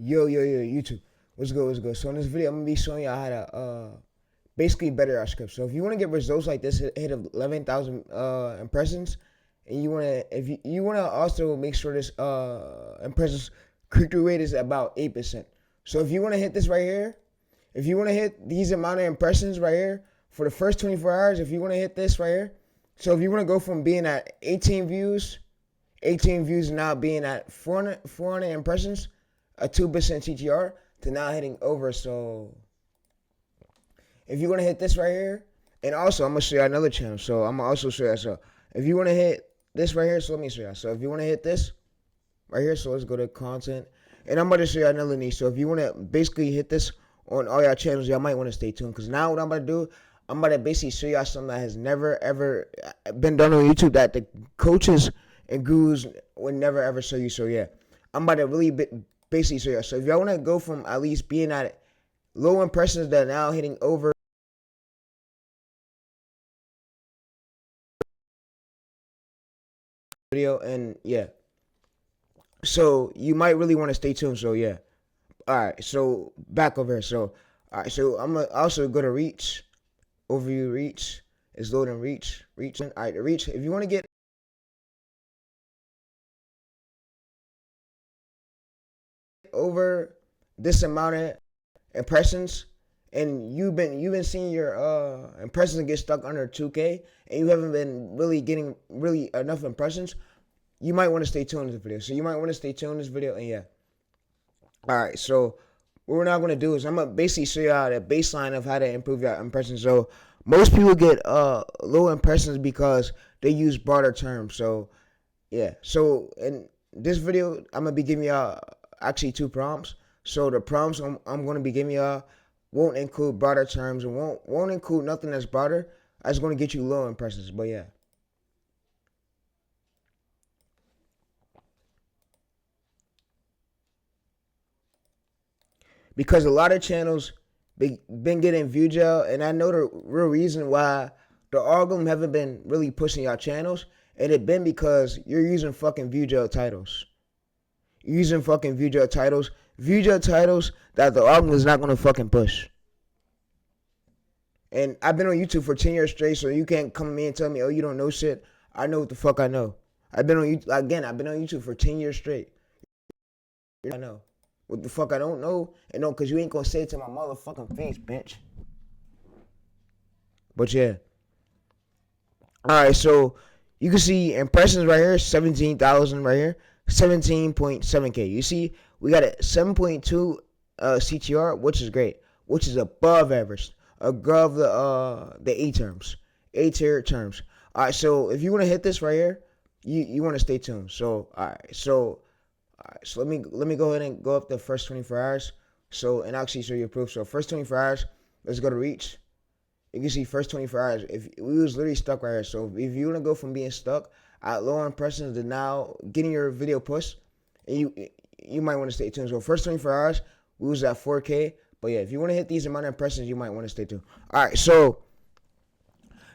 Yo, YouTube. What's good, what's good? So in this video, I'm gonna be showing y'all how to basically better our script. So if you wanna get results like this, hit 11,000 impressions, and you wanna also make sure this impressions click-through rate is about 8%. So if you wanna hit this right here, if you wanna hit these amount of impressions right here for the first 24 hours, if you wanna hit this right here, so if you wanna go from being at 18 views now being at 400 impressions, a 2% TTR, to now hitting over. So if you want to hit this right here, and also I'm going to show you another channel. So I'm going to also show you. So if you want to hit this right here, so let me show you. So if you want to hit this right here, so let's go to content. And I'm going to show you another niche. So if you want to basically hit this on all your channels, y'all might want to stay tuned. Because now what I'm going to do, I'm going to basically show y'all something that has never, ever been done on YouTube that the coaches and gurus would never, ever show you. So yeah, I'm about to really basically show you. So if y'all want to go from at least being at low impressions that are now hitting over video, and yeah, so you might really want to stay tuned. So yeah, all right, so back over here. So all right, so I'm gonna also go to reach, overview, reach is loading, reach. All right, the reach, if you want to get over this amount of impressions, and you've been seeing your impressions get stuck under 2K, and you haven't been really getting really enough impressions, you might want to stay tuned in this video. So you might want to stay tuned in this video, and yeah. All right, so what we're now going to do is I'm going to basically show you how the baseline of how to improve your impressions. So most people get low impressions because they use broader terms. So yeah, so in this video, I'm going to be giving y'all actually two prompts. So the prompts I'm going to be giving y'all won't include broader terms and won't include nothing that's broader. That's going to get you low impressions. But yeah. Because a lot of channels been getting view gel, and I know the real reason why the algorithm haven't been really pushing y'all channels, and it been because you're using fucking view gel titles. You're using fucking view gel titles that the algorithm is not gonna fucking push. And I've been on YouTube for 10 years straight, so you can't come to me and tell me, oh, you don't know shit. I know what the fuck I know. I've been on YouTube for 10 years straight. I know what the fuck I don't know, and no, cause you ain't gonna say it to my motherfucking face, bitch. But yeah. Alright, so you can see impressions right here, 17,000 right here, 17.7K. You see, we got a 7.2 CTR, which is great, which is above average, above the A tier terms. Alright, so if you want to hit this right here, you want to stay tuned. So so let me go ahead and go up the first 24 hours. So, and actually show you proof. So first 24 hours, let's go to reach. You can see first 24 hours. If we was literally stuck right here. So if you want to go from being stuck at low impressions to now getting your video pushed, and you might want to stay tuned. So first 24 hours, we was at 4K. But yeah, if you want to hit these amount of impressions, you might want to stay tuned. All right, so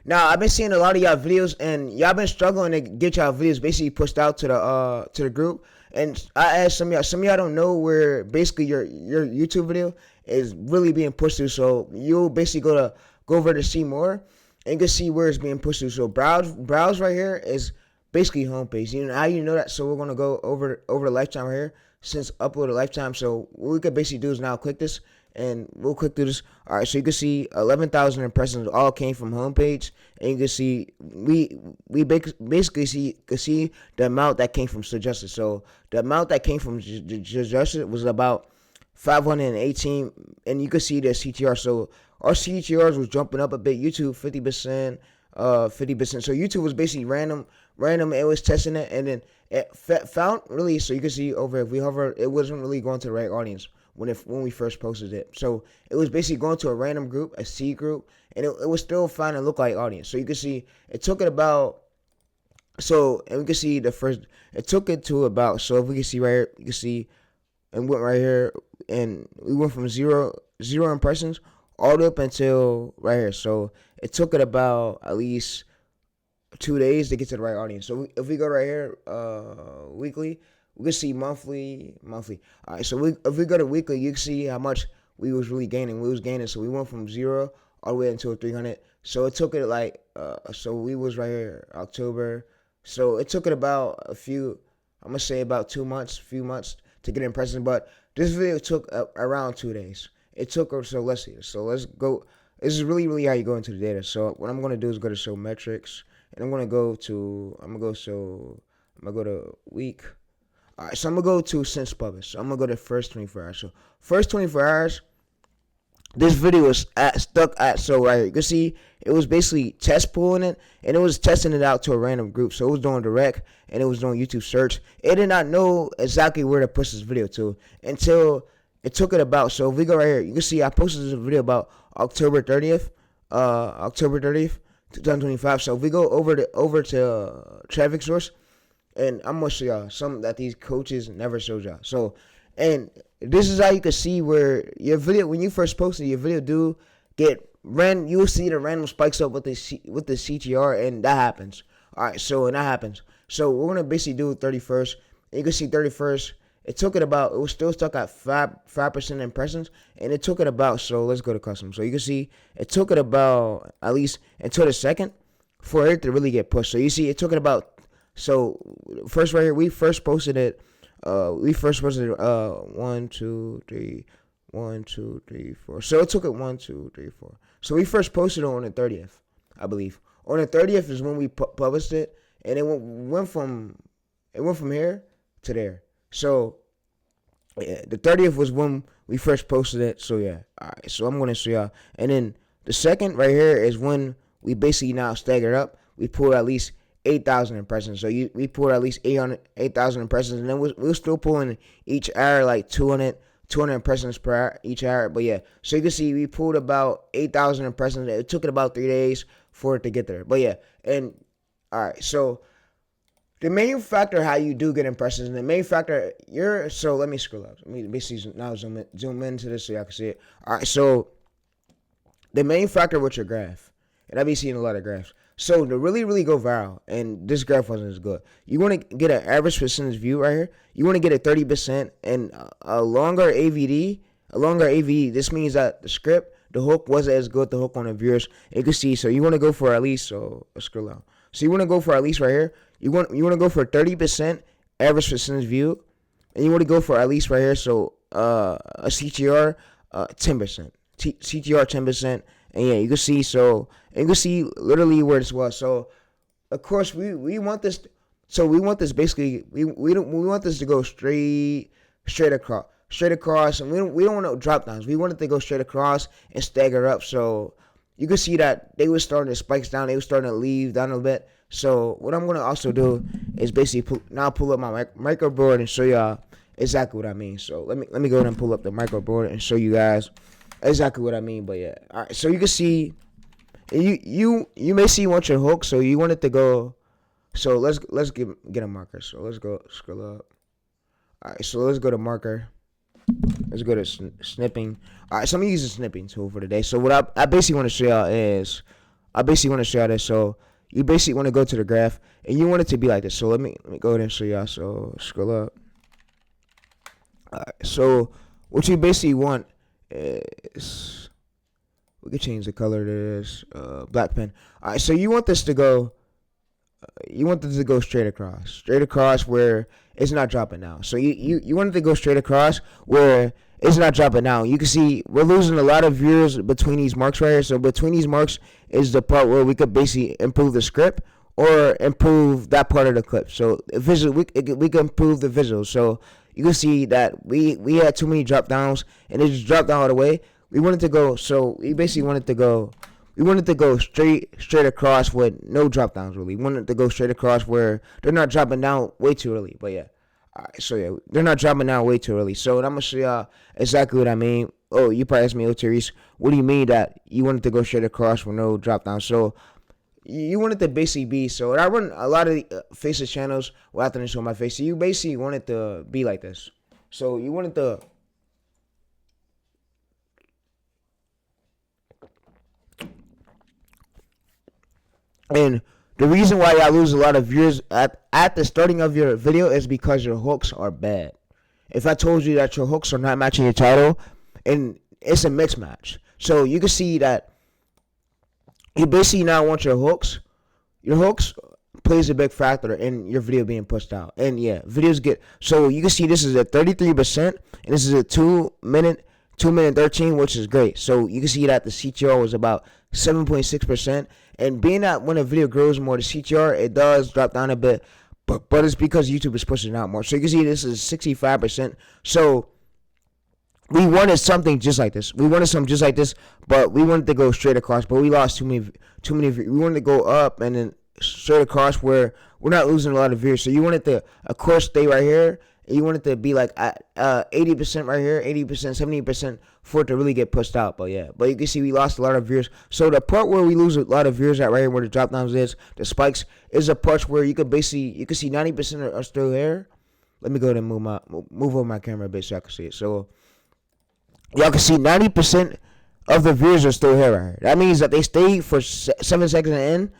now I've been seeing a lot of y'all videos, and y'all been struggling to get y'all videos basically pushed out to the group. And I asked some of y'all don't know where basically your YouTube video is really being pushed to. So you'll basically go over to see more, and you can see where it's being pushed to. So browse right here is basically homepage. You know how you know that. So we're gonna go over the lifetime right here, since upload a lifetime. So what we could basically do is now click this, and we'll click through this. All right, so you can see 11,000 impressions all came from homepage, and you can see we basically can see the amount that came from suggested. So the amount that came from suggested was about 518, and you can see the CTR. So our CTRs was jumping up a bit. YouTube 50%, 50%. So YouTube was basically random. It was testing it, and then it found really. So you can see over, if we hover, it wasn't really going to the right audience when we first posted it. So it was basically going to a random group, a C group, and it was still finding lookalike audience. So you can see it took it about, so, and we can see the first, it took it to about, so if we can see right here, you can see, and went right here, and we went from zero impressions all the way up until right here. So it took it about at least 2 days to get to the right audience. So if we go right here, weekly, We can see monthly. All right, so if we go to weekly, you can see how much we was really gaining. We was gaining, so we went from zero all the way until 300. So it took it like, so we was right here October. So it took it about a few, I'm gonna say about 2 months, few months to get impressions. But this video took around 2 days. It took, so let's see. So let's go. This is really how you go into the data. So what I'm gonna do is go to show metrics, and I'm gonna go to week. All right, so I'm gonna go to since published. So I'm gonna go to first 24 hours. So first 24 hours, this video was stuck at, so right here. You can see it was basically test pulling it, and it was testing it out to a random group. So it was doing direct, and it was doing YouTube search. It did not know exactly where to push this video to until it took it about. So if we go right here, you can see I posted this video about October 30th, 2025. So if we go over to traffic source, and I'm gonna show y'all something that these coaches never showed y'all. So, and this is how you can see where your video, when you first posted your video, do get ran. You'll see the random spikes up with the CTR, and that happens. All right, so and that happens. So we're gonna basically do 31st. And you can see 31st. It took it about. It was still stuck at 5% impressions, and it took it about. So let's go to custom. So you can see it took it about at least until the second for it to really get pushed. So you see it took it about. So first right here, we first posted it. 1, 2, 3, 1, 2, 3, 4. So it took it 1, 2, 3, 4. So we first posted it on the 30th, I believe. On the 30th is when we published it, and it went from here to there. So yeah, the 30th was when we first posted it. So yeah, all right. So I'm gonna show y'all, and then the second right here is when we basically now staggered up. We pulled at least 8,000 impressions. So we pulled at least 8,000 impressions, and then we're still pulling each hour like 200 impressions per hour, each hour. But yeah, so you can see we pulled about 8,000 impressions. It took it about 3 days for it to get there. But yeah, and all right, so the main factor how you do get impressions, and the main factor so let me scroll up. Let me basically now zoom into this so y'all can see it. All right, so the main factor with your graph, and I've been seeing a lot of graphs. So to really go viral, and this graph wasn't as good, you want to get an average percentage view right here. You want to get a 30% and a longer AVD. This means that the script, the hook wasn't as good. The hook on the viewers, you can see. So you want to go for at least. So let's scroll out. So you want to go for at least right here. You want to go for 30% average percentage view, and you want to go for at least right here. So a CTR 10%, CTR 10%. And yeah, you can see, so, and you can see literally where this was. So, of course, we want this, so we want this basically, we want this to go straight across, and we don't want no drop downs. We want it to go straight across and stagger up. So, you can see that they were starting to spikes down, they were starting to leave down a little bit. So, what I'm going to also do is basically pull up my micro board and show y'all exactly what I mean. So, let me go ahead and pull up the micro board and show you guys exactly what I mean. But yeah, all right, so you can see you may see once your hook, so you want it to go. So let's get a marker. So let's go scroll up. All right, so let's go to marker. Let's go to snipping. All right, so I'm using snipping tool for today. So what I basically want to show y'all is this. So you basically want to go to the graph, and you want it to be like this. So let me go ahead and show y'all. So scroll up. All right, so what you basically want is, we could change the color to this black pen. All right, so you want this to go straight across where it's not dropping now. So you want it to go straight across where it's not dropping now. You can see we're losing a lot of viewers between these marks right here. So between these marks is the part where we could basically improve the script or improve that part of the clip. So visual, we can improve the visuals. So you can see that we had too many drop downs, and it just dropped down all the way. We wanted to go, so we basically wanted to go straight across with no drop downs really. We wanted to go straight across where they're not dropping down way too early. But yeah, all right, so yeah, they're not dropping down way too early. So I'm gonna show y'all exactly what I mean. Oh, you probably asked me, oh Therese, what do you mean that you wanted to go straight across with no drop down? So you want it to basically be, so I run a lot of the faceless channels without them to show my face. So you basically want it to be like this. So you want it to, and The reason why y'all lose a lot of viewers at the starting of your video is because your hooks are bad. If I told you that your hooks are not matching your title, and it's a mixed match, so you can see that you basically now want your hooks. Your hooks plays a big factor in your video being pushed out. And yeah, videos get, so you can see this is a 33% and this is a 2 minute 13, which is great. So you can see that the CTR was about 7.6%. And being that when a video grows more, the CTR, it does drop down a bit, but it's because YouTube is pushing it out more. So you can see this is 65%. So we wanted something just like this. We wanted something just like this, but we wanted to go straight across. But we lost too many. We wanted to go up and then straight across where we're not losing a lot of viewers. So you wanted to, of course, stay right here. And you want it to be like at 80% right here, 80%, 70% for it to really get pushed out. But yeah, but you can see we lost a lot of viewers. So the part where we lose a lot of viewers at right here, where the drop downs is, the spikes, is a part where you could basically, you can see 90% are still here. Let me go ahead and move over my camera a bit so I can see it. So y'all can see 90% of the viewers are still here right here. That means that they stay for 7 seconds in,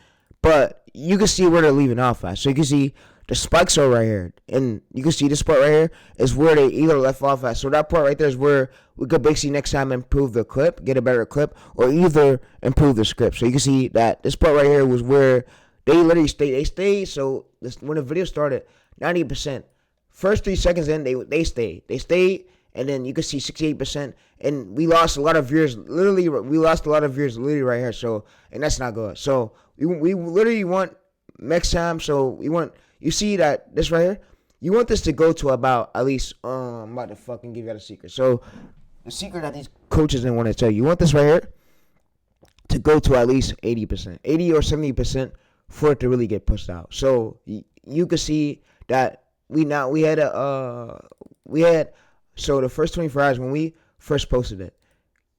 but you can see where they're leaving off at. So you can see the spikes are right here. And you can see this part right here is where they either left off at. So that part right there is where we could basically next time improve the clip, get a better clip, or either improve the script. So you can see that this part right here was where they literally stayed. They stayed. So when the video started, 90%. First 3 seconds in, they stayed. They stayed. And then you can see 68%, and we lost a lot of viewers. Literally, we lost a lot of viewers literally right here. So, and that's not good. So we literally want next time. So we want, you see that this right here, you want this to go to about at least I'm about to fucking give you a secret. So the secret that these coaches didn't want to tell you, you want this right here to go to at least 80%, 80 or 70% for it to really get pushed out. So you can see that we had. So the first 24 hours when we first posted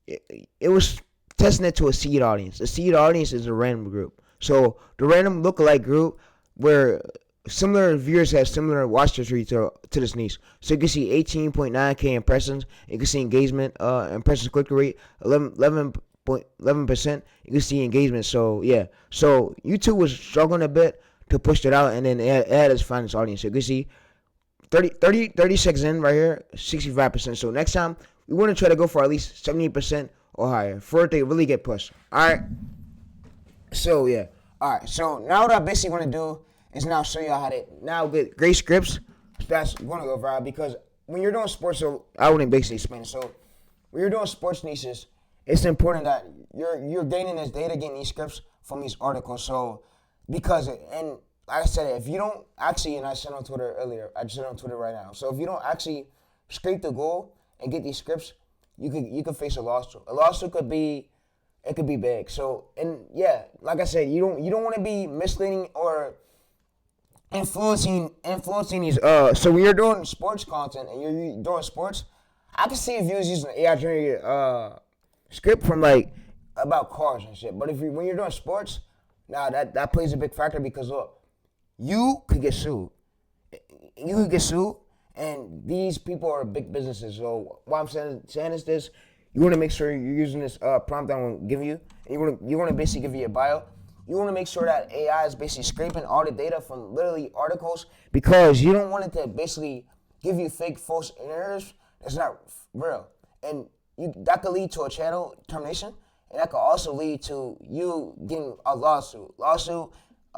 it was testing it to a seed audience. The seed audience is a random group. So the random lookalike group where similar viewers have similar watch history to this niche. So you can see 18.9K impressions. You can see engagement, impressions click rate, 11.11%. You can see engagement. So yeah. So YouTube was struggling a bit to push it out, and then it had its finest audience. So you can see 30 seconds in right here, 65%. So next time, we want to try to go for at least 70% or higher for it to really get pushed. Alright? So, yeah. Alright, so now what I basically want to do is now show you how to now get great scripts that's going to go viral. Because when you're doing sports, so I wouldn't basically explain it. So when you're doing sports niches, it's important that you're gaining this data, getting these scripts from these articles. So, because, and like I said, if you don't actually, and I said on Twitter earlier, I just said on Twitter right now. So if you don't actually scrape the goal and get these scripts, you could face a lawsuit. A lawsuit could be big. So, and yeah, like I said, you don't want to be misleading or influencing these. So when you're doing sports content and you're doing sports, I can see if you was using an AI generated script from like about cars and shit. But when you're doing sports, now that plays a big factor because look. You could get sued. And these people are big businesses. So what I'm saying is this: you want to make sure you're using this prompt I'm gonna give you. And you want to basically give you a bio. You want to make sure that AI is basically scraping all the data from literally articles because you don't want it to basically give you fake, false narratives that's not real. And that could lead to a channel termination, and that could also lead to you getting a lawsuit.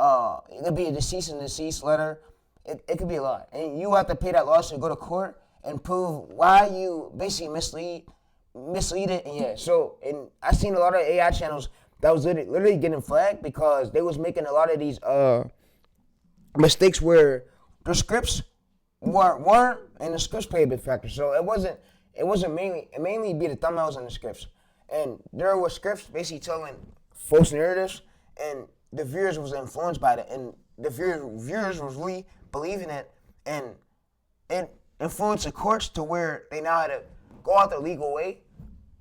It could be a cease and desist letter. It could be a lot. And you have to pay that lawsuit, go to court, and prove why you basically mislead it. And yeah, so, and I've seen a lot of AI channels that was literally getting flagged because they was making a lot of these mistakes where the scripts weren't, and the scripts played a big factor. So it wasn't mainly be the thumbnails and the scripts. And there were scripts basically telling false narratives, and the viewers was influenced by that, and the viewers was really believing it, and it influenced the courts to where they now had to go out the legal way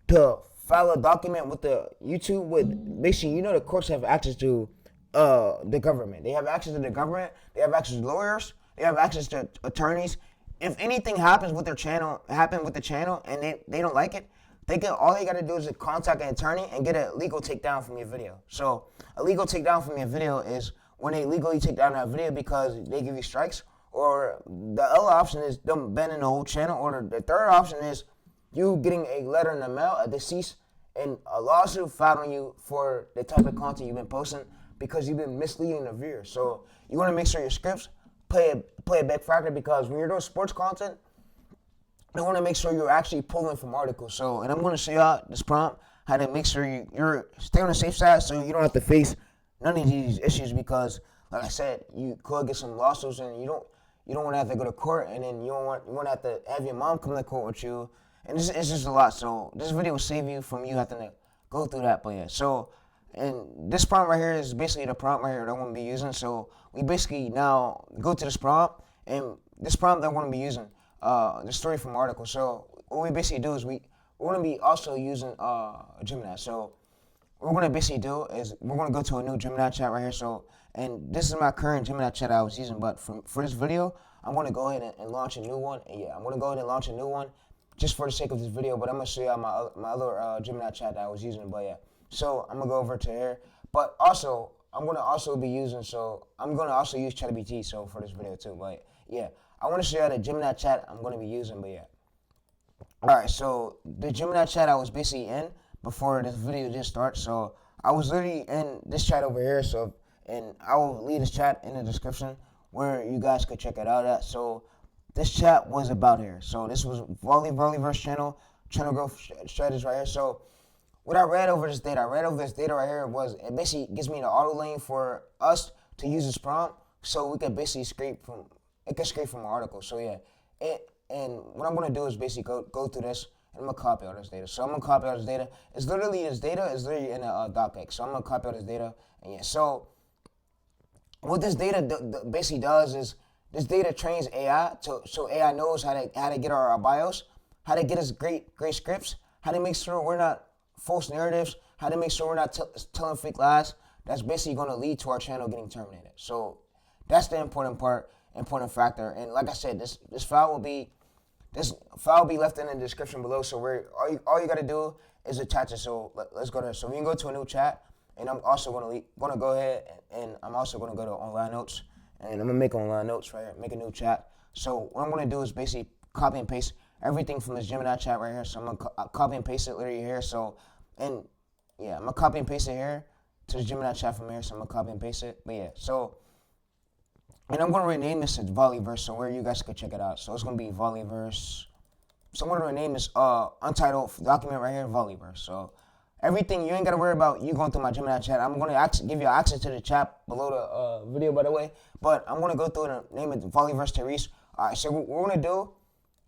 to file a document with the YouTube with basically, the courts have access to the government. They have access to the government. They have access to lawyers. They have access to attorneys. If anything happens with the channel, and they don't like it, all they gotta do is contact an attorney and get a legal takedown from your video. So a legal takedown from your video is when they legally take down that video because they give you strikes, or the other option is them banning the whole channel, or the third option is you getting a letter in the mail, a deceased, and a lawsuit filed on you for the type of content you've been posting because you've been misleading the viewer. So you want to make sure your scripts play a big factor, because when you're doing sports content, you want to make sure you're actually pulling from articles. So, and I'm going to show y'all this prompt, how to make sure you're stay on the safe side so you don't have to face none of these issues, because, like I said, you could get some lawsuits, and you don't want to have to go to court, and then you want to have to have your mom come to court with you, and it's just a lot. So this video will save you from you having to go through that. But yeah, so, and this prompt right here is basically the prompt right here that I'm going to be using. So we basically now go to this prompt, and this prompt that I'm going to be using, the story from article. So what we basically do is we're going to be also using Gemini. So what we're going to basically do is we're going to go to a new Gemini chat right here. So, and this is my current Gemini chat I was using, but for this video, I'm going to go ahead and launch a new one. And yeah, I'm going to go ahead and launch a new one just for the sake of this video, but I'm going to show y'all my other Gemini chat that I was using. But yeah, so I'm going to go over to here. But also, I'm going to also be using, so I'm going to also use ChatGPT so for this video too. But yeah, I want to show y'all the Gemini chat I'm going to be using. But yeah. Alright, so the Gemini chat I was basically in before this video just starts. So I was literally in this chat over here. So, and I will leave this chat in the description where you guys could check it out at. So this chat was about here. So this was Volleyverse channel growth strategies right here. So what I read over this data right here was, it basically gives me the auto lane for us to use this prompt, so we could basically scrape from an article. So yeah, and what I'm gonna do is basically go through this, and I'm gonna copy all this data. So I'm gonna copy all this data. This data is literally in a docx. So I'm gonna copy all this data, and yeah. So what this data basically does is, this data trains AI so AI knows how to get our bios, how to get us great scripts, how to make sure we're not false narratives, how to make sure we're not telling fake lies. That's basically going to lead to our channel getting terminated. So that's the important factor. And like I said, this file will be left in the description below. So all you got to do is attach it. So let's go there. So we can go to a new chat, and I'm also going to go ahead, and I'm also going to go to online notes, and I'm going to make online notes right here, make a new chat. So what I'm going to do is basically copy and paste everything from this Gemini chat right here. So I'm going to copy and paste it literally here. So, and yeah, I'm going to copy and paste it here to the Gemini chat from here. So I'm going to copy and paste it. But yeah, so, and I'm going to rename this as Volleyverse, so where you guys could check it out. So it's going to be Volleyverse. So I'm going to rename this untitled document right here, Volleyverse. So everything, you ain't got to worry about you going through my Gemini chat. I'm going to give you access to the chat below the video, by the way. But I'm going to go through and name it Volleyverse Therese. All right, so what we're going to do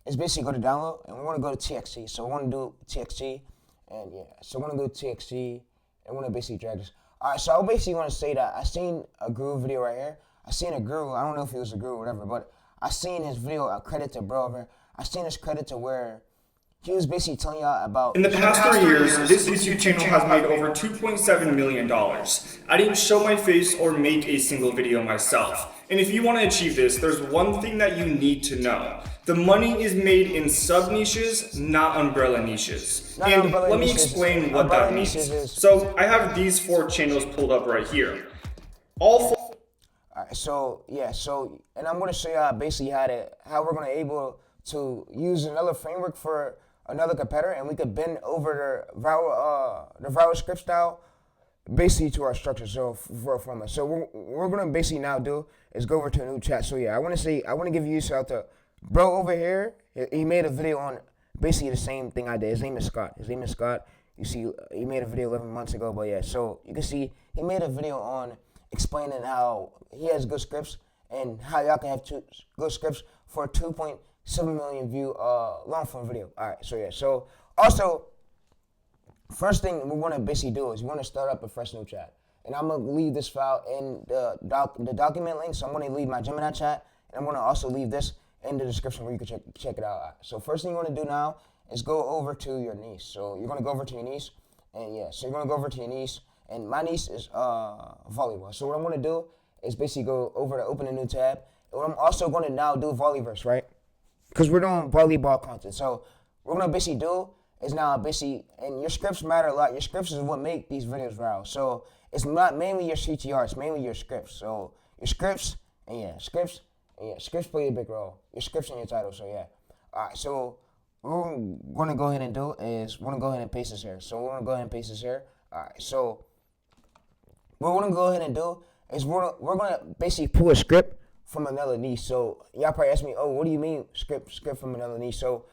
is basically go to download, and we're going to go to TXT. So we're going to do TXT, and yeah, so we're going to go to TXT, and we're going to basically drag this. All right, so I basically want to say that I seen a guru video right here. I seen a guru, I don't know if he was a guru or whatever, but I seen his video, a credit to bro over here. I seen his credit to where he was basically telling y'all about... In the past 3 years, this YouTube channel has made over $2.7 million. I didn't show my face or make a single video myself. And if you want to achieve this, there's one thing that you need to know. The money is made in sub-niches, not umbrella niches. And let me explain what that means. So I have these 4 channels pulled up right here. All 4... Alright, so yeah, so, and I'm going to show y'all basically how we're going to able to use another framework for another competitor, and we could bend over the viral script style basically to our structure. So for a format. So what we're going to basically now do is go over to a new chat. So yeah, I want to give you a shout out to bro over here. He made a video on basically the same thing I did. His name is Scott. You see, he made a video 11 months ago, but yeah, so you can see he made a video on explaining how he has good scripts and how y'all can have good scripts for a 2.7 million view long form video. All right, so yeah, so also first thing we want to basically do is we want to start up a fresh new chat, and I'm gonna leave this file in the document link. So I'm gonna leave my Gemini chat, and I'm gonna also leave this in the description where you can check it out. So first thing you want to do now is go over to your niece. So you're gonna go over to your niece, and yeah, so you're gonna go over to your niece. And my niece is volleyball. So what I'm going to do is basically go over to open a new tab. And what I'm also going to now do Volleyverse, right? Because we're doing volleyball content. So what we're going to basically do is now basically, and your scripts matter a lot. Your scripts is what make these videos viral. So it's not mainly your CTR, it's mainly your scripts. So your scripts, scripts play a big role. Your scripts in your title, so yeah. Alright, so what we're gonna go ahead and do is we're gonna go ahead and paste this here. So we're gonna go ahead and paste this here. Alright, so what we're gonna go ahead and do is we're gonna basically pull a script from another niche. So y'all probably ask me, oh, what do you mean script from another niche? So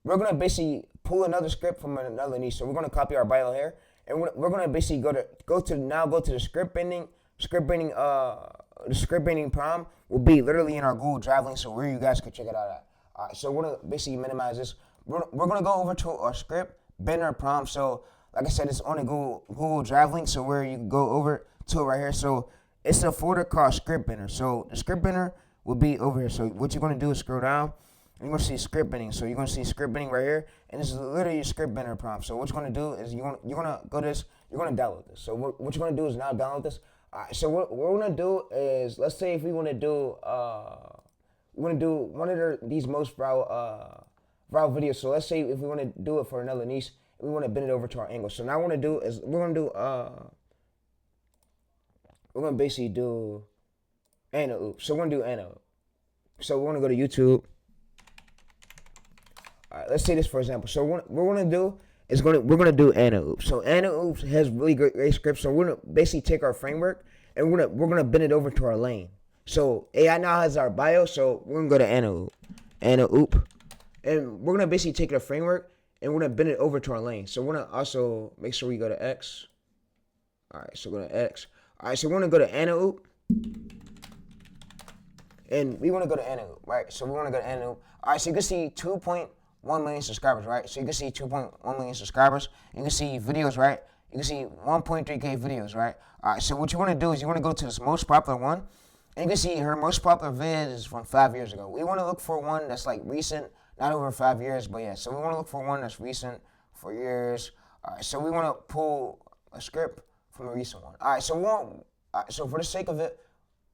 we're gonna basically pull another script from another niche. So we're gonna copy our bio here, and we're gonna basically go to the script bending the script bending prompt will be literally in our Google Drive link, so where you guys can check it out at. Alright, so we're gonna basically minimize this. We're gonna go over to our script bender prompt. So like I said, it's on the Google Drive link, so where you can go over to it right here. So it's a folder called script bender. So the script bender will be over here. So what you're gonna do is scroll down. You're gonna see script bending. So you're gonna see script bending right here, and this is literally a script bender prompt. So what you're gonna do is you're gonna go to this. You're gonna download this. So what you're gonna do is now download this. Alright, so what we're gonna do is, let's say if we wanna do one of these most viral videos. So let's say if we wanna do it for another niche, we wanna bend it over to our angle. So now what we're gonna do is we're gonna basically do Anna Oop. So we're gonna do Anna Oop. So we're gonna go to YouTube. Alright, let's say this for example. So what we're gonna do is we're gonna do Anna Oops. So Anna Oops has really great scripts. So we're gonna basically take our framework and we're gonna bend it over to our lane. So AI now has our bio. So we're gonna go to Anna Oop, and we're gonna basically take the framework and we're gonna bend it over to our lane. So we're gonna also make sure we go to X. All right, so go to X. All right, so we're gonna go to Anna Oop, and we wanna go to Anna Oop, right? So we wanna go to Anna Oop. All right, so you can see 2.1 million subscribers, right? So you can see 2.1 million subscribers. You can see videos, right? You can see 1.3K videos, right? All right, so what you want to do is you want to go to this most popular one, and you can see her most popular vid is from 5 years ago. We want to look for one that's like recent, not over 5 years, but yeah. So we want to look for one that's recent for years. All right, so we want to pull a script from a recent one. All right, so for the sake of it,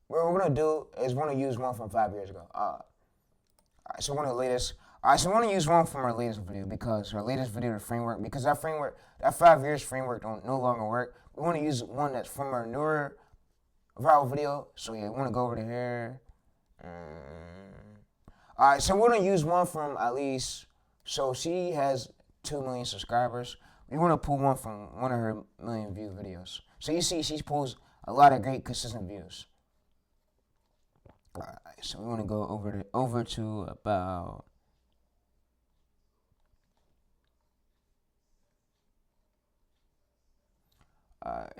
what we're going to do is we're going to use one from 5 years ago. All right, so one of the latest. All right, so we want to use one from our latest video because our latest video, the framework, because that 5 years framework no longer work. We want to use one that's from our newer viral video. So yeah, we want to go over to here. All right, so we're going to use one from at least, so she has 2 million subscribers. We want to pull one from one of her million view videos. So you see she pulls a lot of great consistent views. All right, so we want to go over to about.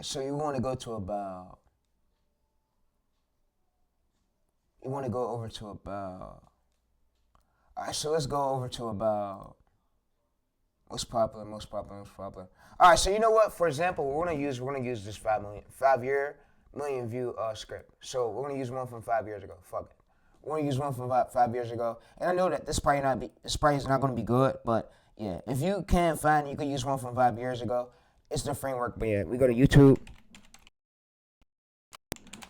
So you want to go to about. You want to go over to about. All right, so let's go over to about. Most popular. All right, so you know what? For example, we're gonna use this 5 year million view script. So we're gonna use one from 5 years ago. Fuck it. We're gonna use one from 5 years ago, and I know that this probably is not gonna be good, but yeah, if you can't find, you can use one from 5 years ago. It's the framework, but yeah, we go to YouTube.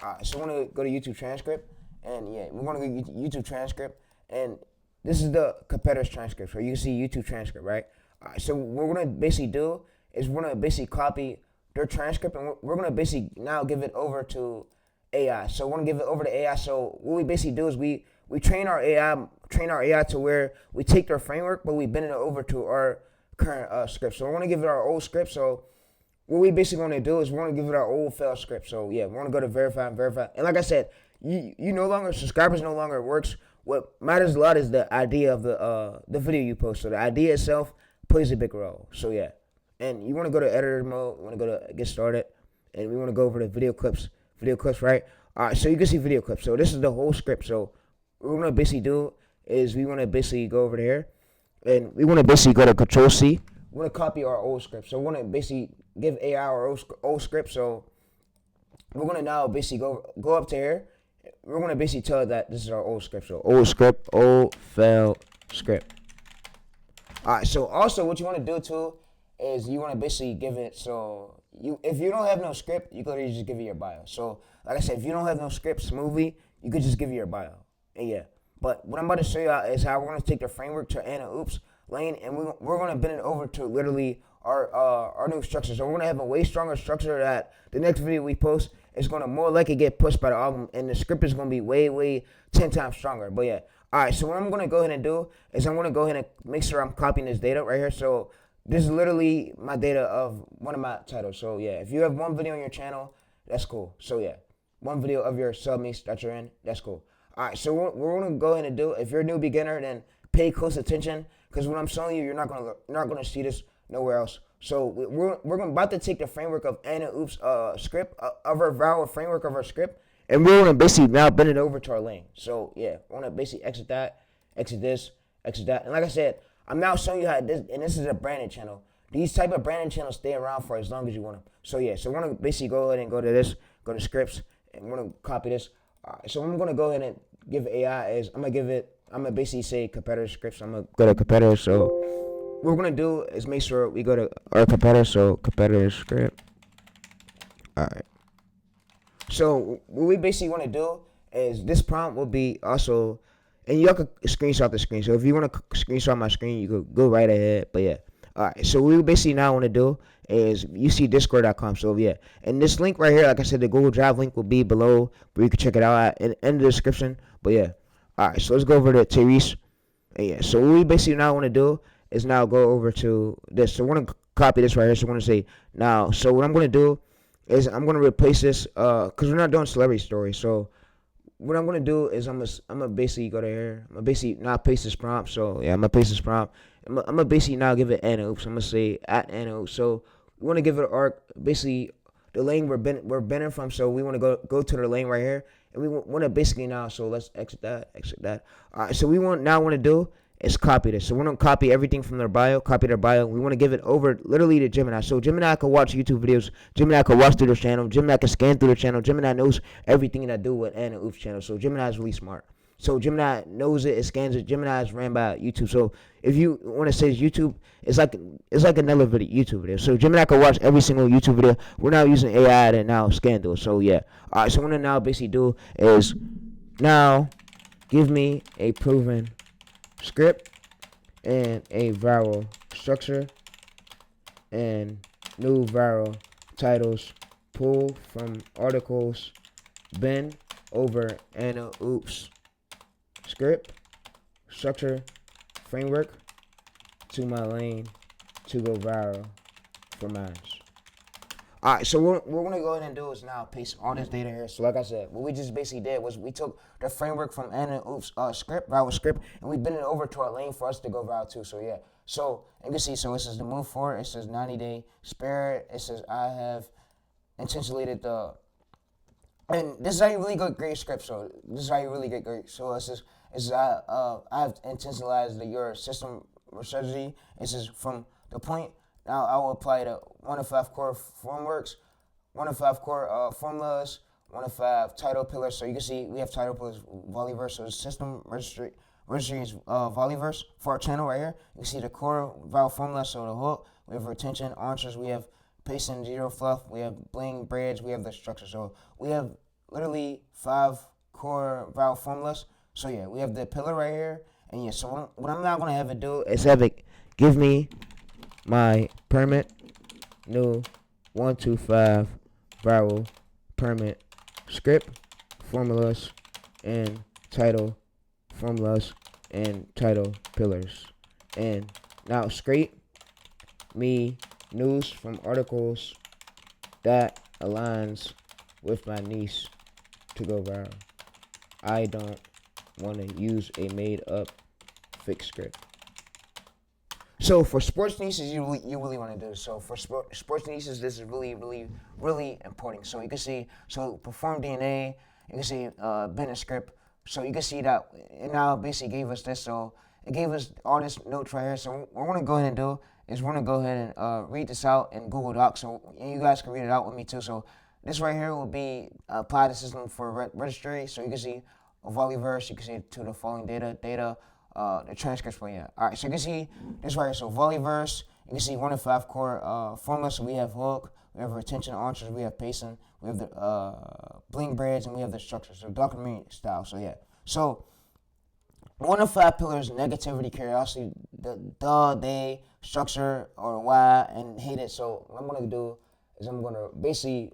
Alright, so we're gonna go to YouTube transcript, and yeah, we're gonna go to YouTube transcript, and this is the competitor's transcript. So you can see YouTube transcript, right? Alright, so what we're gonna basically do is we're gonna basically copy their transcript, and we're gonna basically now give it over to AI. So we're gonna give it over to AI. So what we basically do is we train our AI to where we take their framework, but we bend it over to our current script. So we're gonna give it our old script. So what we basically gonna do is we're gonna give it our old failed script. So yeah, we're gonna go to verify. And like I said, you no longer, subscribers no longer works. What matters a lot is the idea of the video you post. So the idea itself plays a big role. So yeah, and you want to go to editor mode. You want to go to get started, and we want to go over to video clips, right? All right, so you can see video clips. So this is the whole script. So what we're gonna basically do is we want to basically go over there, and we want to basically go to Control C. We want to copy our old script. So we want to basically give AI our old script. So we're gonna now basically go up to here. We're gonna basically tell it that this is our old script. So old failed script. All right. So also, what you want to do too is you want to basically give it. So if you don't have no script, you could just give it your bio. So like I said, if you don't have no script smoothly, you could just give it your bio. And yeah. But what I'm about to show you is how we're gonna take the framework to Anna Oops. lane, and we're gonna bend it over to literally our new structure. So we're gonna have a way stronger structure that the next video we post is gonna more likely get pushed by the album, and the script is gonna be way 10 times stronger. But yeah, all right. So what I'm gonna go ahead and do is I'm gonna go ahead and make sure I'm copying this data right here. So this is literally my data of one of my titles. So yeah, if you have one video on your channel, that's cool. So yeah, one video of your sub niche that you're in, that's cool. All right, so we're gonna go ahead and do. If you're a new beginner, then pay close attention, because what I'm showing you, you're not gonna see this nowhere else. So we're about to take the framework of Anna Oops script of our vowel framework of our script, and we're gonna basically now bend it over to our lane. So yeah, we're gonna basically exit that, exit this, exit that, and like I said, I'm now showing you how this, and this is a branded channel. These type of branded channels stay around for as long as you want them. So yeah, so we're gonna basically go ahead and go to this, go to scripts, and we're gonna copy this. So I'm gonna go ahead and give AI is I'm gonna basically say competitor scripts. I'm gonna go to competitor. So what we're gonna do is make sure we go to our competitor. So competitor script. All right. So what we basically want to do is this prompt will be also, and y'all can screenshot the screen. So if you want to screenshot my screen, you could go right ahead. But yeah, all right. So what we basically now want to do is you see discord.com. So yeah, and this link right here, like I said, the Google Drive link will be below, where you can check it out at in the description. But yeah, all right. So let's go over to Therese. And yeah, so what we basically now want to do is now go over to this. So we're gonna copy this right here. So we're gonna say now. So what I'm gonna do is I'm gonna replace this because we're not doing celebrity stories. So what I'm gonna do is I'm gonna basically go to here. I'm gonna basically now paste this prompt. So yeah, I'm gonna paste this prompt. I'm gonna basically now give it Anna Oops. I'm gonna say at Anna Oops. So we want to give it arc basically the lane we're bending from. So we want to go to the lane right here, and we want to basically now. So let's exit that, exit that. All right. So we want to do is copy this. So we're gonna copy everything from their bio, copy their bio. We want to give it over literally to Gemini. So Gemini can watch YouTube videos. Gemini can watch through their channel. Gemini can scan through their channel. Gemini knows everything that do with Anna Oops channel. So Gemini is really smart. So Gemini knows it, it scans it. Gemini is ran by YouTube. So if you want to say YouTube, it's like another video, YouTube video. So Gemini can watch every single YouTube video. We're now using AI to now scan those. So yeah. All right. So what I'm now basically do is now give me a proven script and a viral structure and new viral titles, pull from articles, bend over Anna Oops script, structure, framework to my lane to go viral for mine. Alright, so what we're gonna go ahead and do is now paste all this data here. So like I said, what we just basically did was we took the framework from Anna Oops script, viral script, and we bent it over to our lane for us to go viral too. So yeah. So you can see, so it says the move forward, it says 90-day spirit, it says I have intentionated the, and this is how you really get great script. So this is how you really get great. So it says I've intentionalized your system strategy. It says from the point. Now I will apply the 1 to 5 core frameworks, 1 to 5 core formulas, 1 to 5 title pillars. So you can see we have title pillars, Volleyverse, so system registry is Volleyverse for our channel right here. You can see the core vowel formula, so the hook, we have retention, answers, we have pacing, zero fluff, we have bling, bridge, we have the structure. So we have literally 5 core vowel formulas. So yeah, we have the pillar right here. And yeah, so what I'm now going to have it do is have it give me my permit, new 125 viral permit script, formulas, and title formulas, and title pillars. And now scrape me news from articles that aligns with my niche to go viral. I don't want to use a made up fake script. So for sports niches, you really want to do. So for sports niches, this is really important. So you can see, so perform DNA, you can see Bennett script. So you can see that it now basically gave us this. So it gave us all this notes right here. So what we're gonna go ahead and do is we're gonna go ahead and read this out in Google Docs. So you guys can read it out with me too. So this right here will be apply the system for registry. So you can see a Volleyverse. You can see to the following data. The transcripts for you. All right, so you can see this right here. So Volleyverse, you can see 1 to 5 core formula. So we have hook, we have retention, answers, we have pacing, we have the bling bridge, and we have the structure. So documentary style. So yeah. So One of 5 pillars: negativity, curiosity, they, structure, or why, and hate it. So what I'm gonna do is I'm gonna basically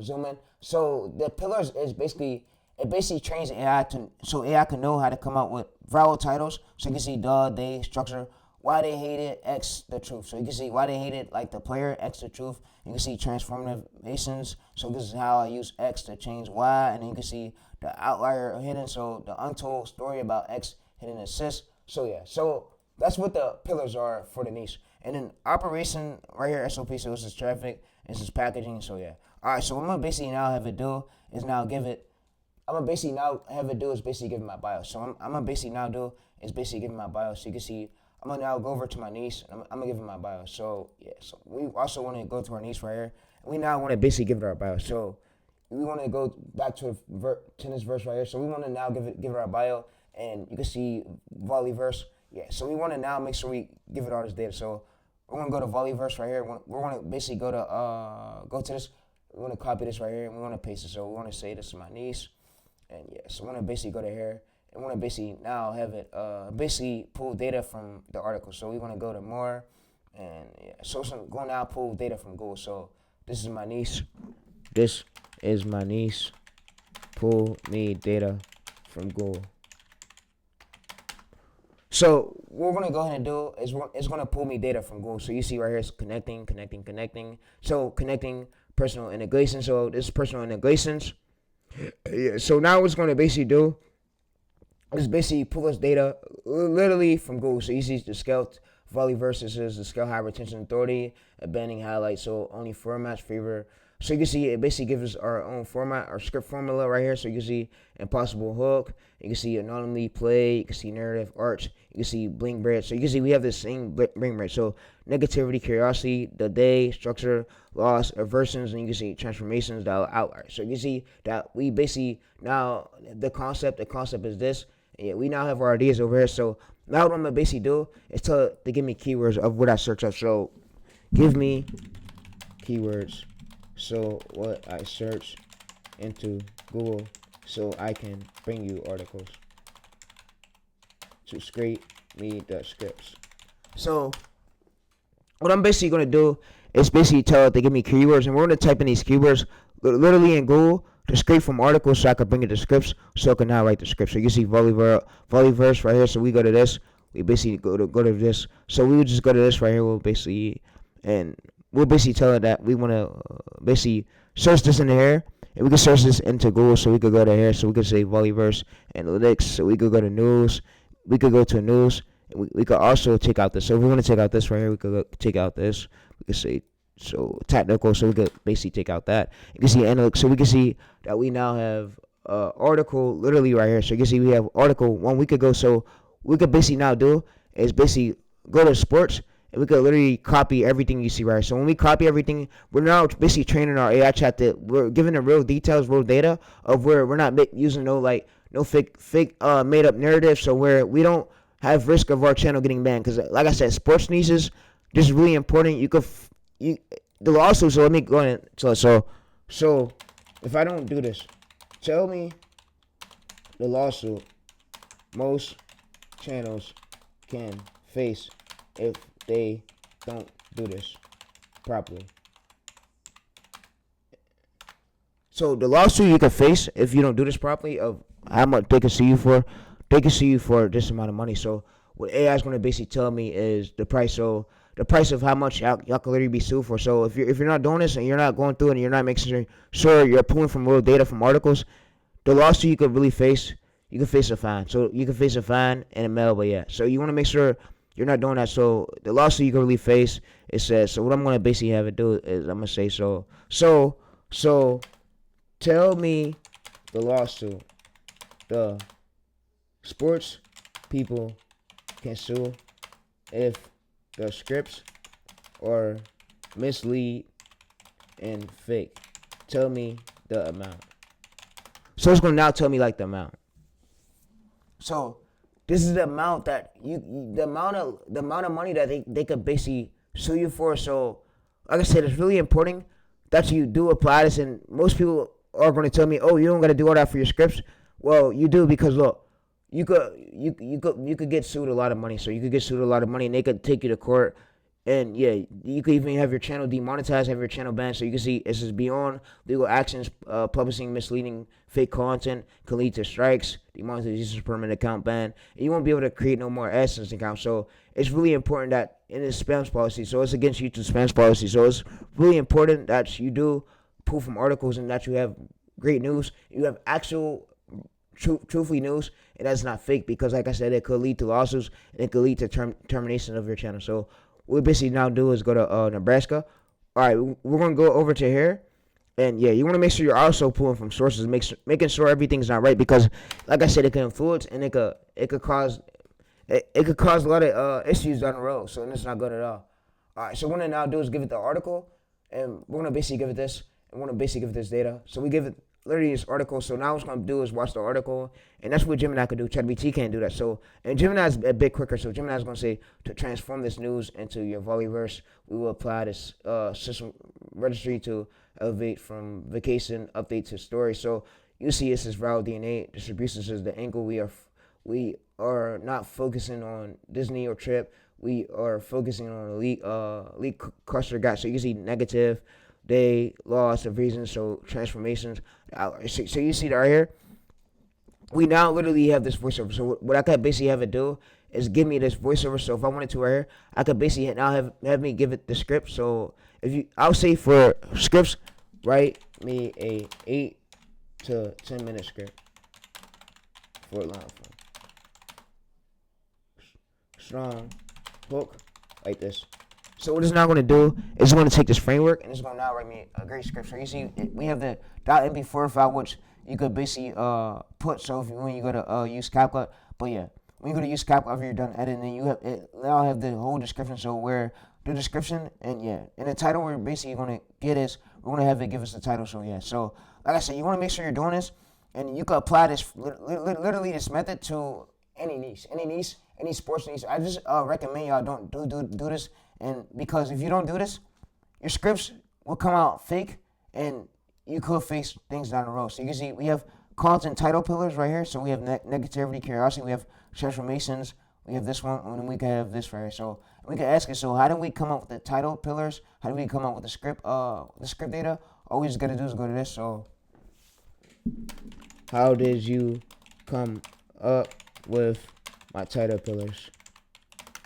zoom in. So the pillars is basically, it basically trains AI to, so AI can know how to come up with viral titles. So you can see they, structure, why they hate it, X the truth. So you can see why they hate it, like the player, X the truth. You can see transformations. So this is how I use X to change Y, and then you can see the outlier hidden. So the untold story about X hidden assist. So yeah, so that's what the pillars are for the niche. And then operation right here, SOP. So this is traffic, this is packaging. So yeah. All right. So what I'm gonna basically now have it do is now give it. I'm gonna basically now have it do is basically give it my bio. So I'm gonna basically now do is basically give it my bio. So you can see I'm gonna now go over to my niche. I'm gonna give it my bio. So yeah. So we also want to go to our niche right here. We now want to basically give it our bio. So we want to go back to this verse right here. So we want to now give it our bio, and you can see volleyverse. Yeah. So we want to now make sure we give it all this data. So we're gonna go to volleyverse right here. We're gonna basically go to this. We want to copy this right here, and we want to paste it. So we want to say this is my niche, and yeah. So we want to basically go to here, and we want to basically now have it basically pull data from the article. So we want to go to more, and yeah. So it's going to now pull data from Google. So this is my niche. This is my niche. Pull me data from Google. So what we're gonna go ahead and do is it's gonna pull me data from Google. So you see right here, it's connecting. So connecting personal integration. So this is personal integrations. Yeah. So now what's gonna basically do is basically pull us data literally from Google. So you see the scale volley versus the scale high retention authority, abandoning highlight. So only formats favor. So you can see it basically gives us our own format, our script formula right here. So you can see impossible hook. You can see anonymity play. You can see narrative arch. You can see bling bread. So you can see we have this same bling bread. So negativity, curiosity, the day, structure, loss, aversions, and you can see transformations, the outlier. So you can see that we basically now the concept is this. Yeah, we now have our ideas over here. So now what I'm gonna basically do is tell it to give me keywords of what I search up. So give me keywords. So what I search into Google, so I can bring you articles to scrape me the scripts. So what I'm basically gonna do is basically tell it to give me keywords, and we're gonna type in these keywords literally in Google to scrape from articles, so I can bring it to scripts, so I can now write the script. So you see volleyverse right here. So we go to this. We basically go to this. So we would just go to this right here. We'll basically tell it that we want to basically search this in here, and we can search this into Google. So we could go to here. So we could say volleyverse analytics. So we could go to news. We could go to news. We could also take out this. So if we want to take out this right here, we could take out this. We could say so technical. So we could basically take out that. You can see analytics. So we can see that we now have article literally right here. So you can see we have article 1 week ago. So we could basically now do is basically go to sports, and we could literally copy everything you see right here. So when we copy everything, we're now basically training our AI chat that we're giving the real details, real data of where we're not using no fake made up narrative. So where we don't have risk of our channel getting banned, because like I said, sports niches, this is really important. The lawsuit. So let me go ahead. So if I don't do this, tell me the lawsuit most channels can face if they don't do this properly. So the lawsuit you can face if you don't do this properly, of how much they can sue you for, this amount of money. So what AI is going to basically tell me is the price. So the price of how much y'all can literally be sued for. So if you're not doing this, and you're not going through it, and you're not making sure you're pulling from real data from articles, the lawsuit you could really face, you can face a fine. So you can face a fine and a mail, but yeah. So you want to make sure you're not doing that. So the lawsuit you can really face, it says. So what I'm going to basically have it do is I'm going to say so tell me the lawsuit the sports people can sue if the scripts are mislead and fake. Tell me the amount. So it's going to now tell me like the amount. So this is the amount that the amount of money that they could basically sue you for. So like I said, it's really important that you do apply this. And most people are going to tell me, oh, you don't got to do all that for your scripts. Well, you do, because look, you could get sued a lot of money. So you could get sued a lot of money, and they could take you to court. And yeah, you could even have your channel demonetized, have your channel banned. So you can see this is beyond legal actions. Publishing misleading fake content can lead to strikes, demonetization, permanent account ban, and you won't be able to create no more AdSense accounts. So it's really important that in this spams policy, so it's against YouTube spams policy. So it's really important that you do pull from articles and that you have great news. You have actual truthfully news, and that's not fake because, like I said, it could lead to lawsuits and it could lead to termination of your channel. So what we basically now do is go to Nebraska. All right, we're gonna go over to here, and yeah, you want to make sure you're also pulling from sources, making sure everything's not right because, like I said, it can influence and it could cause it could cause a lot of issues down the road. So it's not good at all. All right, so what we're gonna now do is give it the article, and we're gonna basically give it this, and we're gonna basically give it this data. So we give it literally this article. So now what it's gonna do is watch the article, and that's what Gemini could do. ChatGPT can't do that. So and Gemini is a bit quicker. So Gemini is gonna say to transform this news into your volleyverse, we will apply this system registry to elevate from vacation update to story. So you see this is viral DNA distribution. This is the angle we are not focusing on Disney or Trip. We are focusing on elite cluster guys. So you see negative, they loss of reasons, so transformations. So you see right here, we now literally have this voiceover. So what I could basically have it do is give me this voiceover. So if I wanted to right here, I could basically now have me give it the script. So I'll say for scripts, write me a 8 to 10 minute script for line strong hook like this. So what it's now going to do is it's going to take this framework and it's going to now write me a great script. So you see, we have the .mp4 file, which you could basically put. So when you go to use CapCut, but yeah, when you go to use CapCut after you're done editing, then you have it now have the whole description. So where the description and yeah, and the title we're basically going to get is we're going to have it give us the title. So yeah, so like I said, you want to make sure you're doing this, and you can apply this literally this method to any niche, any sports niche. I just recommend y'all don't do this, and because if you don't do this, your scripts will come out fake, and you could face things down the road. So you can see we have content title pillars right here. So we have negativity, curiosity. We have transformations. We have this one, and we can have this right here. So we can ask it. So how do we come up with the title pillars? How do we come up with the script data? All we just gotta do is go to this. So how did you come up with my title pillars?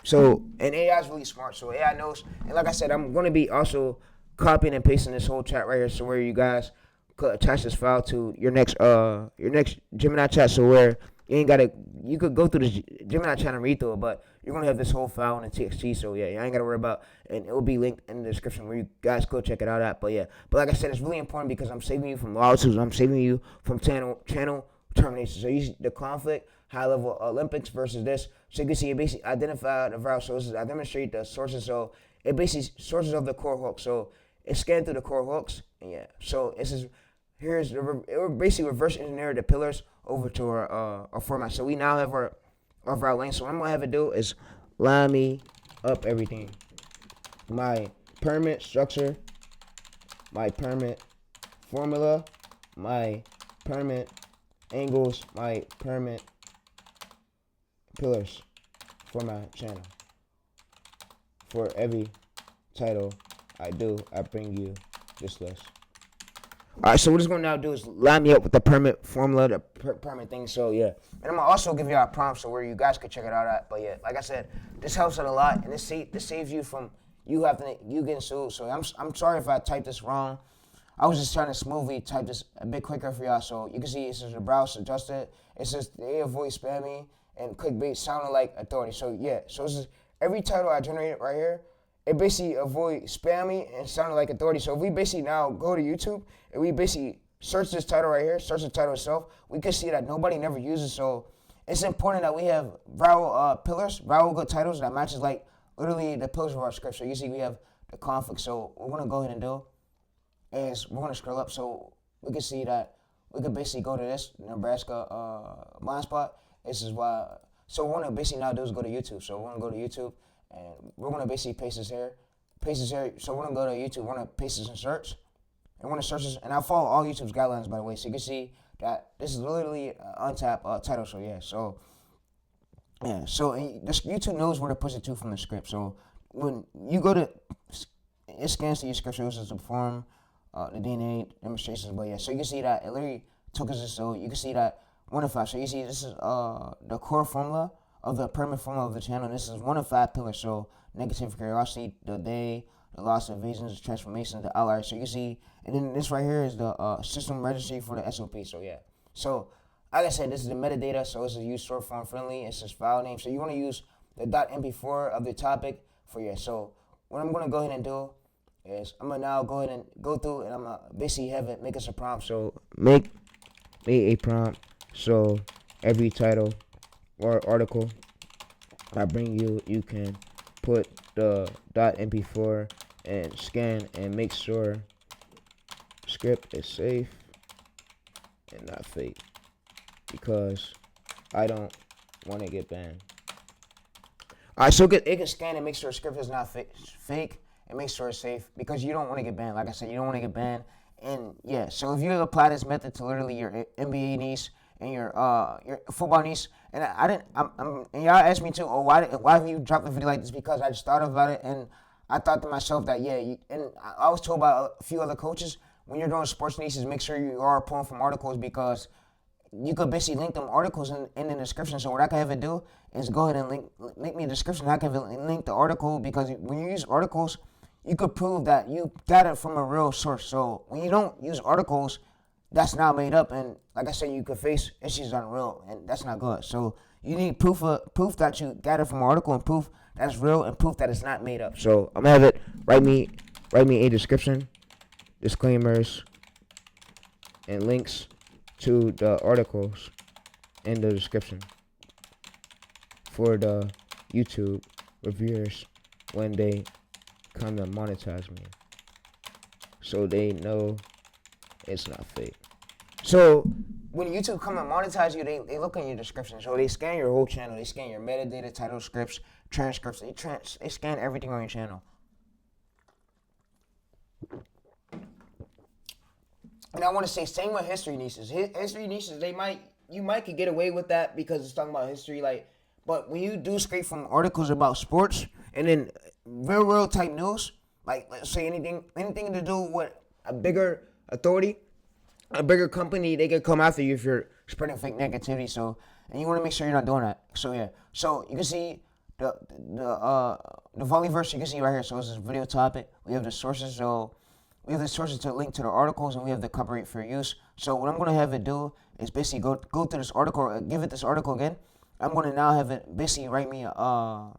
So, and AI is really smart. So AI knows, and like I said, I'm going to be also copying and pasting this whole chat right here, so where you guys could attach this file to your next Gemini chat. So where you could go through this Gemini chat and read through it, but you're gonna have this whole file in the TXT. So yeah, you ain't gotta worry about, and it will be linked in the description where you guys could check it out at. But yeah, but like I said, it's really important because I'm saving you from lawsuits. I'm saving you from channel termination. So you see the conflict. High level Olympics versus this. So you can see it basically identify the viral sources. I demonstrate the sources. So it basically sources of the core hook. So it scanned through the core hooks. And yeah. So this is it will basically reverse engineer the pillars over to our format. So we now have our viral link. So what I'm gonna have it do is line me up everything. My permit structure, my permit formula, my permit angles, my permit pillars for my channel. For every title I do, I bring you this list. Alright, so what it's going to now do is line me up with the permit formula, the permit thing. So yeah, and I'm going to also give you a prompt so where you guys can check it out at. But yeah, like I said, this helps it a lot, and this saves you from you getting sued. So I'm sorry if I typed this wrong. I was just trying to smoothly type this a bit quicker for y'all. So you can see it says the browse adjusted. It says they avoid spamming and clickbait sounding like authority. So yeah, so this is every title I generated right here. It basically avoid spamming and sounding like authority. So if we basically now go to YouTube and we basically search this title right here, search the title itself, we can see that nobody never uses. So it's important that we have viral pillars, viral good titles that matches like literally the pillars of our script. So you see we have the conflict. So what we're gonna go ahead and do is we're gonna scroll up so we can see that we can basically go to this Nebraska blind spot. This is why. So what we're gonna basically now do is go to YouTube. So we're gonna go to YouTube and we're gonna basically paste this here. So we're gonna go to YouTube. We're gonna paste this in search. And we're gonna search this, and I follow all YouTube's guidelines by the way. So you can see that this is literally untapped title. So yeah. So Yeah, so this YouTube knows where to push it to from the script. So when you go to, it scans to your script, shows us the form, the DNA demonstrations. But yeah, so you can see that it literally took us. So you can see that 1 of 5. So you see this is the core formula of the permanent formula of the channel. And this is 1 of 5 pillars. So negative curiosity, the day, the loss of evasions, the transformations, the outliers. So you can see, and then this right here is the system registry for the SOP. So yeah, so like I said, this is the metadata, so it's a use short form friendly. It's just file name. So you want to use the .mp4 of the topic for your. So what I'm gonna go ahead and do is I'm gonna now go ahead and go through and I'm gonna basically have it make us a prompt. So make me a prompt. So every title or article I bring you, you can put the .mp4 and scan and make sure script is safe and not fake, because I don't want to get banned. Alright, so it can scan and make sure the script is not fake and make sure it's safe, because you don't want to get banned. Like I said, you don't want to get banned. And yeah, so if you apply this method to literally your NBA niece and your football niece, and I didn't, and y'all asked me too, oh why have you dropped a video like this? Because I just thought about it and I thought to myself that and I was told by a few other coaches, when you're doing sports nieces, make sure you are pulling from articles, because you could basically link them articles in the description. So what I can have it do is go ahead and link me a description. I can link the article, because when you use articles, you could prove that you got it from a real source. So when you don't use articles, that's not made up, and like I said, you could face issues on real, and that's not good. So you need proof that you got it from an article, and proof that's real, and proof that it's not made up. So I'm gonna have it write me a description, disclaimers, and links to the articles in the description for the YouTube reviewers when they come to monetize me, so they know it's not fake. So when YouTube come and monetize you, they look in your description. So they scan your whole channel. They scan your metadata, title, scripts, transcripts. They scan everything on your channel. And I want to say, same with history nieces. History nieces, you might could get away with that because it's talking about history, like. But when you do straight from articles about sports and then real world type news, like let's say anything to do with a bigger authority, a bigger company, they could come after you if you're spreading fake negativity. So, and you want to make sure you're not doing that. So yeah, so you can see the volleyverse. You can see right here. So this is video topic. We have the sources. So we have the sources to link to the articles, and we have the copyright for use. So what I'm gonna have it do is basically go through this article, give it this article again. I'm gonna now have it basically write me a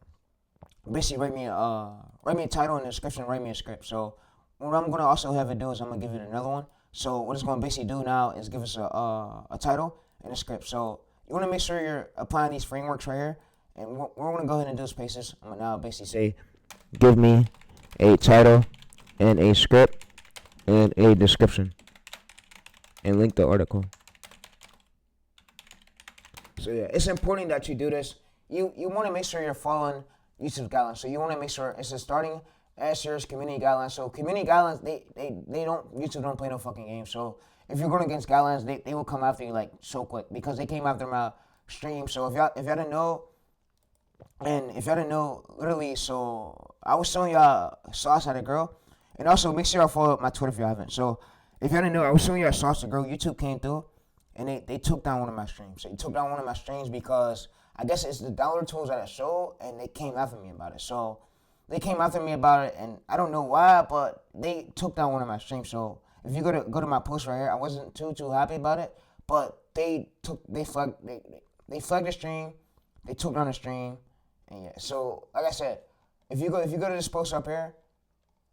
title and a description, write me a script. So what I'm gonna also have it do is I'm gonna give it another one. So what it's gonna basically do now is give us a title and a script. So you wanna make sure you're applying these frameworks right here. And what we're gonna go ahead and do is paste this. I'm gonna now basically say, give me a title and a script and a description, and link the article. So yeah, it's important that you do this. You want to make sure you're following YouTube guidelines. So you want to make sure it's a starting as serious community guidelines. So community guidelines, they don't, YouTube don't play no fucking game. So if you're going against guidelines, they will come after you like so quick, because they came after my stream. So if y'all didn't know, literally, so I was showing y'all sauce at a girl, and also make sure y'all follow my Twitter if y'all haven't. So if y'all didn't know, I was showing y'all sauce at a girl. YouTube came through. And they took down one of my streams. So they took down one of my streams because I guess it's the download tools that I showed, and they came after me about it. So they came after me about it, and I don't know why, but they took down one of my streams. So if you go to my post right here, I wasn't too happy about it, but they flagged the stream, they took down the stream, and yeah. So like I said, if you go to this post up here,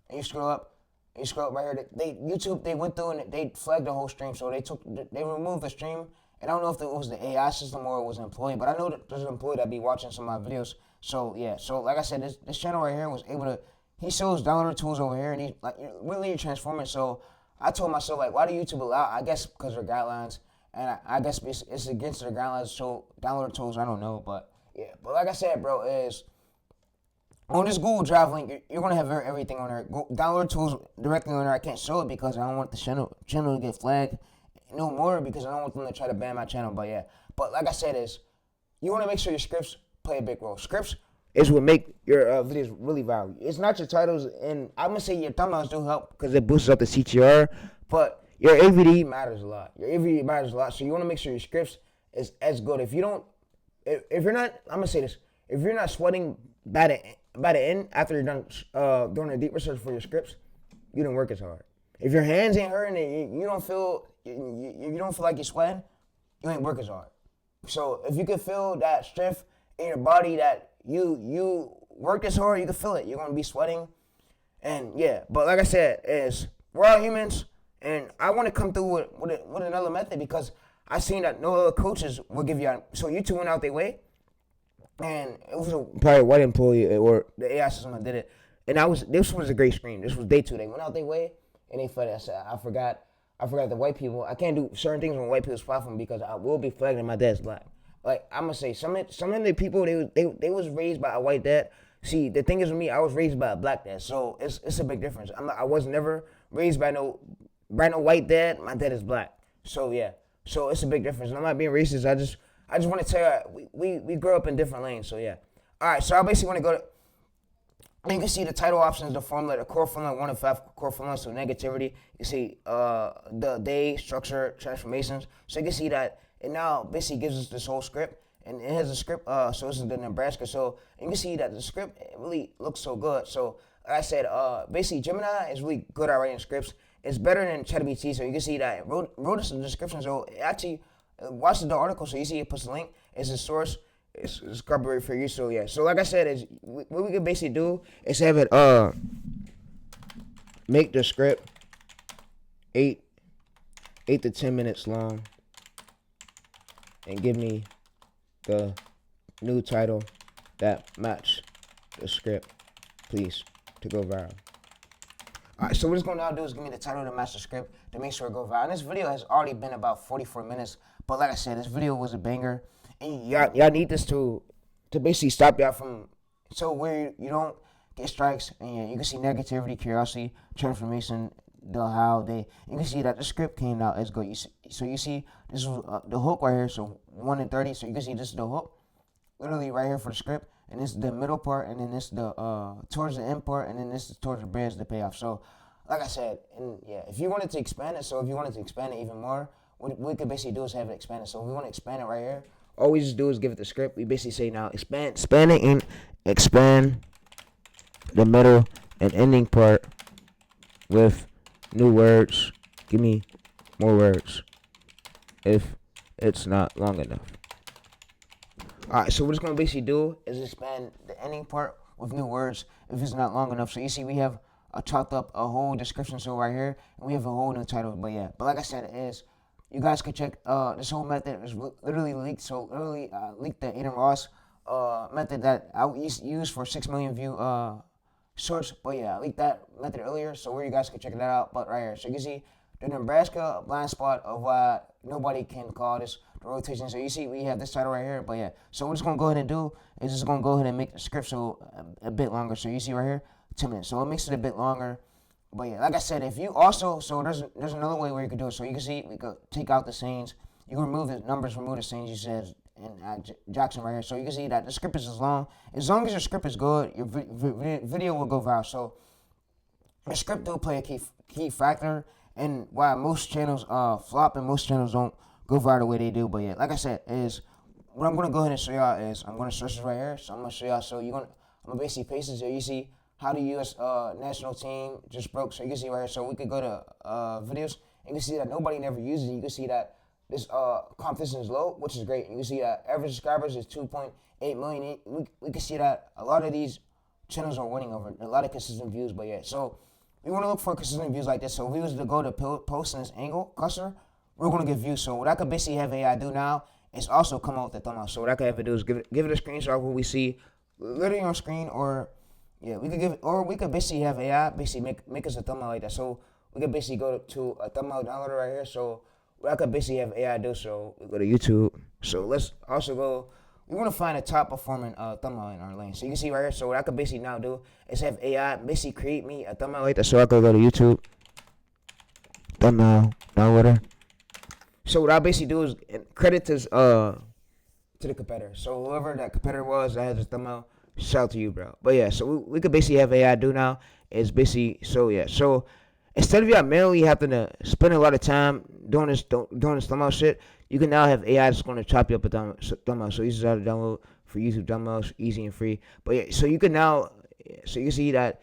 and you scroll up right here, YouTube went through and they flagged the whole stream. So they removed the stream. And I don't know if it was the AI system or it was an employee, but I know that there's an employee that be watching some of my videos. So yeah, so like I said, this channel right here was able to, he shows downloader tools over here, and he like really transforming. So I told myself, like, why do YouTube allow? I guess because of their guidelines, and I guess it's against their guidelines. So downloader tools, I don't know, but yeah. But like I said, bro, is on this Google Drive link, you're gonna have everything on there. Download tools directly on there. I can't show it because I don't want the channel to get flagged no more, because I don't want them to try to ban my channel. But yeah, but like I said, is you want to make sure your scripts play a big role. Scripts is what make your videos really viral. It's not your titles, and I'm gonna say your thumbnails do help because it boosts up the CTR, but your AVD matters a lot. Your AVD matters a lot, so you want to make sure your scripts is as good. If you don't, if you're not, I'm gonna say this: if you're not sweating by the end after you're done doing a deep research for your scripts, you didn't work as hard. If your hands ain't hurting and you don't feel you don't feel like you're sweating, you ain't work as hard. So if you can feel that strength in your body that you work this hard, you can feel it. You're gonna be sweating, and yeah. But like I said, is we're all humans, and I want to come through with another method because I seen that no other coaches will give you. So YouTube went out their way, and it was probably a white employee or the AI system that did it. And this was a great screen. This was day 2. They went out their way and they flagged. I said I forgot the white people. I can't do certain things on white people's platform because I will be flagged and my dad's black. Like I'm gonna say, some of the people they was raised by a white dad. See, the thing is with me, I was raised by a black dad, so it's a big difference. I was never raised by no white dad. My dad is black, so yeah, so it's a big difference. And I'm not being racist. I just want to tell you, we grow up in different lanes, so yeah. All right, so I basically want to go to. You can see the title options, the formula, the core formula, 1 and 5 core formula, so negativity. You see the day, structure, transformations. So you can see that it now basically gives us this whole script. And it has a script, so this is the Nebraska. So you can see that the script really looks so good. So like I said, basically Gemini is really good at writing scripts. It's better than ChatGPT, so you can see that it wrote this in the description. So it actually, watch the article, so you see it puts a link. It's a source. It's copyright for you, so yeah. So like I said, is what we can basically do is have it make the script 8 to 10 minutes long, and give me the new title that match the script, please, to go viral. Alright, so what it's gonna now do is give me the title to match the script to make sure it goes viral. And this video has already been about 44 minutes, but like I said, this video was a banger. And y'all need this to basically stop y'all from so where you don't get strikes, and yeah, you can see negativity, curiosity, transformation, you can see that the script came out as good. So you see this was the hook right here, so 1 and 30. So you can see this is the hook, literally right here for the script, and this is the middle part, and then this is the towards the end part, and then this is towards the bridge, the payoff. So like I said, and yeah, if you wanted to expand it, even more, what we could basically do is have it expanded. So if we want to expand it right here, all we just do is give it the script. We basically say now expand it and expand the middle and ending part with new words. Give me more words if it's not long enough. Alright, so what it's going to basically do is expand the ending part with new words if it's not long enough. So you see we have chopped up a whole description so right here, and we have a whole new title. But yeah, but like I said, you guys can check this whole method is literally leaked. So literally leaked the Aiden Ross method that I used for 6 million view source. But yeah, I leaked that method earlier, so where you guys can check that out. But right here, so you can see the Nebraska blind spot of why nobody can call this the rotation. So you see we have this title right here. But yeah, so what it's gonna go ahead and do is just gonna go ahead and make the script so a bit longer. So you see right here, 10 minutes. So it makes it a bit longer. But yeah, like I said, if you also, so there's another way where you could do it. So you can see we could take out the scenes. You can remove the numbers, remove the scenes. You said in Jackson right here. So you can see that the script is as long as your script is good, your video will go viral. So the script do play a key factor, and why most channels flop and most channels don't go viral the way they do. But yeah, like I said, is what I'm gonna go ahead and show y'all is I'm gonna search this right here. So I'm gonna show y'all. So I'm gonna basically paste this here. You see how the U.S. national team just broke. So you can see right here. So we could go to videos, and you can see that nobody never uses it. You can see that this competition is low, which is great. You can see that average subscribers is 2.8 million. We can see that a lot of these channels are winning over a lot of consistent views. But yeah, so we want to look for consistent views like this. So if we was to go to post in this angle cluster, we're going to get views. So what I could basically have AI do now is also come out with the thumbnail. So what I could have it do is give it a screenshot of what we see literally on screen, or yeah, we could basically have AI basically make us a thumbnail like that. So we could basically go to a thumbnail downloader right here. So what I could basically have AI do, so we go to YouTube. So let's also go, we want to find a top performing thumbnail in our lane. So you can see right here, so what I could basically now do is have AI basically create me a thumbnail like that. So I could go to YouTube, thumbnail downloader. So what I basically do is credit this to the competitor. So whoever that competitor was that has his thumbnail, shout out to you, bro. But yeah, so we could basically have AI do now is basically so yeah. So instead of y'all manually having to spend a lot of time doing this thumbnail shit, you can now have AI that's going to chop you up a thumbnail. So this is how to download for YouTube thumbnails, easy and free. But yeah, so you can now, so you can see that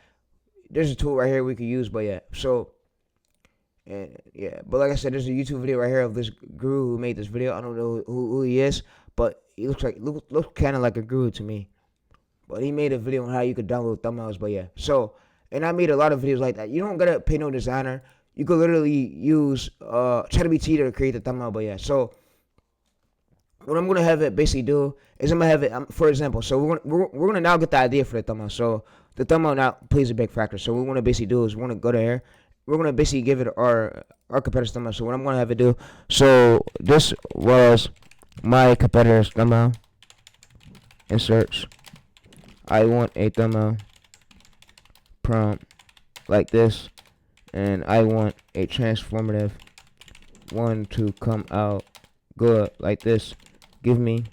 there's a tool right here we could use. But yeah, so and yeah, but like I said, there's a YouTube video right here of this guru who made this video. I don't know who he is, but he looks kind of like a guru to me. But he made a video on how you could download thumbnails. But yeah, so and I made a lot of videos like that. You don't gotta pay no designer. You could literally use ChatGPT to create the thumbnail. But yeah, so what I'm gonna have it basically do is I'm gonna have it. For example, so we're gonna now get the idea for the thumbnail. So the thumbnail now plays a big factor. So what we want to basically do is we want to go to here. We're gonna basically give it our competitor's thumbnail. So what I'm gonna have it do. So this was my competitor's thumbnail. Inserts. I want a thumbnail prompt like this, and I want a transformative one to come out good like this. Give me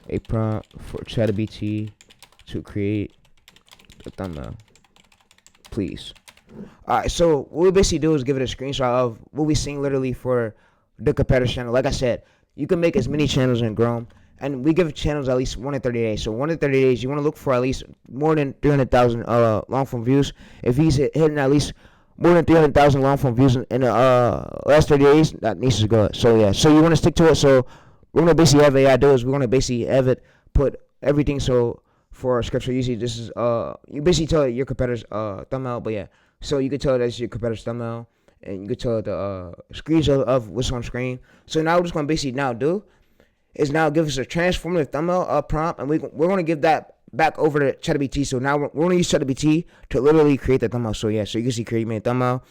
a prompt for ChatGPT to create the thumbnail, please. Alright, so what we basically do is give it a screenshot of what we seen literally for the competitor's channel. Like I said, you can make as many channels and grow them. And we give channels at least 1 in 30 days. So 1 in 30 days, you want to look for at least more than 300,000 long form views. If he's hitting at least more than 300,000 long form views in the last 30 days, that needs to go. So yeah, so you want to stick to it. So we're gonna basically have AI do is we're gonna basically have it put everything. So for our script, so usually this is you basically tell it your competitor's thumbnail. But yeah, so you could tell it that's your competitor's thumbnail, and you could tell it the screenshot of what's on screen. So now we're just gonna basically now do is now give us a transformative thumbnail prompt, and we're going to give that back over to ChatGPT. So now we're going to use ChatGPT to literally create the thumbnail. So yeah, so you can see create me a thumbnail,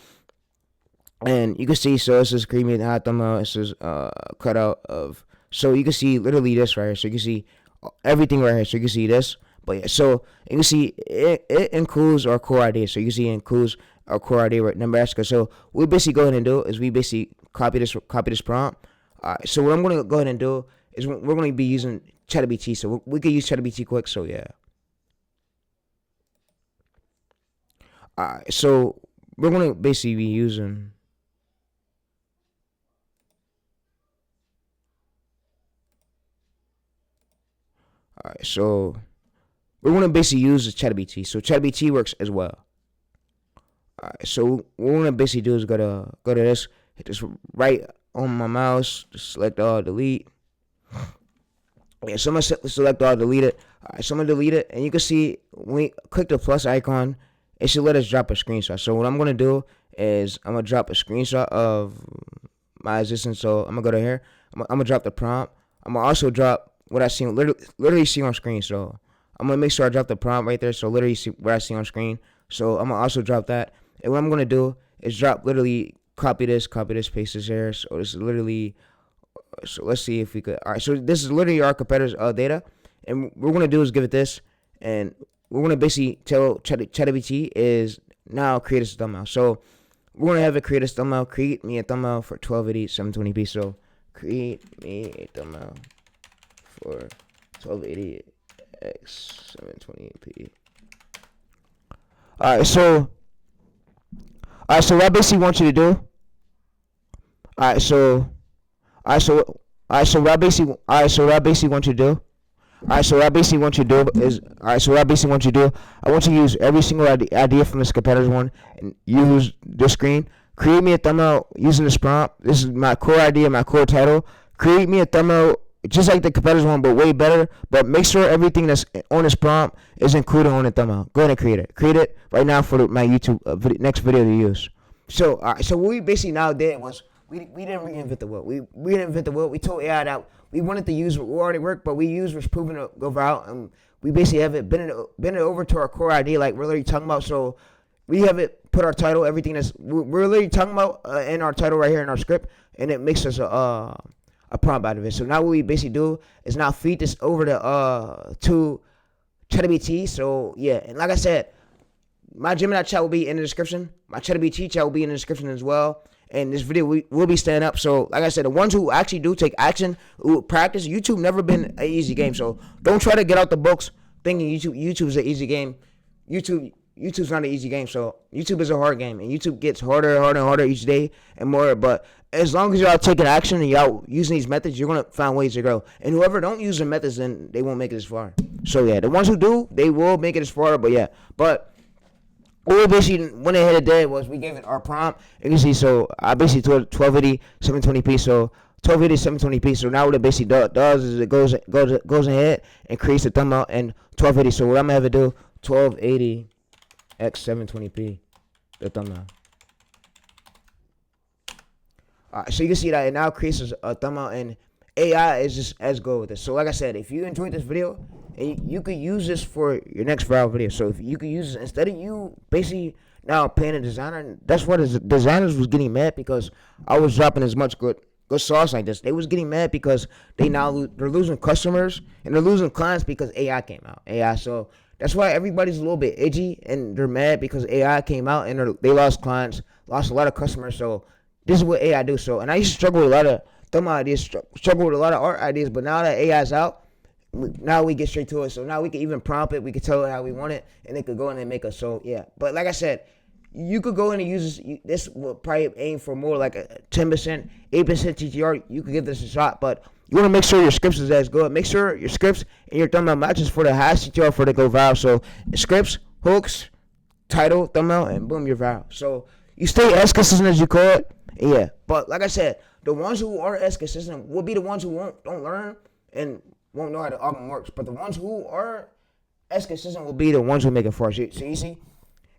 and you can see, so this is create me a thumbnail. This is cutout of, so you can see literally this right here. So you can see everything right here. So you can see this, but yeah, so you can see it includes our core idea. So you can see it includes our core idea right, Nebraska. So what we basically go ahead and do is we basically copy this prompt. So what I'm going to go ahead and do is we're going to be using ChatGPT, so we could use ChatGPT quick. So yeah. So we're going to basically be using. So we're going to basically use ChatGPT. So ChatGPT works as well. So what we're going to basically do is go to this, hit this right on my mouse, just select all, delete. Yeah, so I'm going to select all, delete it. Alright, so I'm going to delete it, and you can see when we click the plus icon, it should let us drop a screenshot. So what I'm going to do is I'm going to drop a screenshot of my existence. So I'm going to go to here. I'm going to drop the prompt. I'm going to also drop what I see, literally see on screen. So I'm going to make sure I drop the prompt right there. So literally see what I see on screen. So I'm going to also drop that. And what I'm going to do is drop literally copy this, paste this here. So this is literally, so let's see if we could. All right, so this is literally our competitor's data. And what we're going to do is give it this. And we're going to basically tell ChatGPT is now create a thumbnail. So we're going to have it create a thumbnail. Create me a thumbnail for 1280 720p. So create me a thumbnail for 1280 x 720p. Alright, so what I basically want you to do. So what I basically want you to do. So what I basically want you to do is, I want you to use every single idea from this competitor's one and use this screen. Create me a thumbnail using this prompt. This is my core idea, my core title. Create me a thumbnail just like the competitor's one, but way better. But make sure everything that's on this prompt is included on the thumbnail. Go ahead and create it. Create it right now for my YouTube next video to use. So, so what we basically now did was we didn't reinvent the wheel. We didn't invent the wheel. We told AI that we wanted to use what already worked, but we used what's proven to go viral, and we basically have it bend it over to our core idea, like we're literally talking about. So we have it put our title, everything that's we're literally talking about in our title right here in our script, and it makes us a prompt out of it. So now what we basically do is now feed this over to ChatGPT. So yeah, and like I said, my Gemini chat will be in the description. My ChatGPT chat will be in the description as well. and this video will be standing up. So like I said, the ones who actually do take action, who practice, YouTube never been an easy game. So don't try to get out the books thinking YouTube is an easy game. YouTube's not an easy game. So YouTube is a hard game, and YouTube gets harder and harder and harder each day and more. But as long as y'all taking action and y'all using these methods, you're gonna find ways to grow. And whoever don't use the methods, then they won't make it as far. So yeah, the ones who do, they will make it as far. But yeah, what we basically went ahead and did was we gave it our prompt. You can see, so I basically told 1280 720p. So 1280 720p. So now what it basically does is it goes ahead and creates a thumbnail in 1280. So what I'm gonna have it do 1280 x 720p, the thumbnail. Alright, so you can see that it now creates a thumbnail, and AI is just as good with this. So like I said, if you enjoyed this video, and you could use this for your next viral video. So if you could use this instead of you basically now paying a designer, that's what the designers was getting mad because I was dropping as much good sauce like this. They was getting mad because they're losing customers and they're losing clients because AI came out. AI, so that's why everybody's a little bit edgy and they're mad because AI came out and they lost clients, lost a lot of customers. So this is what AI do. So, and I used to struggle with a lot of thumbnail ideas, struggle with a lot of art ideas, but now that AI is out, now we get straight to it. So now we can even prompt it, we can tell it how we want it, and it could go in and make us. So yeah, but like I said, you could go in and use this. This will probably aim for more like a 10%, 8% TTR. You could give this a shot, but you want to make sure your scripts is as good. Make sure your scripts and your thumbnail matches for the highest TTR for to go viral. So scripts, hooks, title, thumbnail, and boom, you're viral. So you stay as consistent as you could. Yeah, but like I said, the ones who are as consistent will be the ones who don't learn and won't know how the algorithm works. But the ones who are as consistent will be the ones who make it for us. So you see,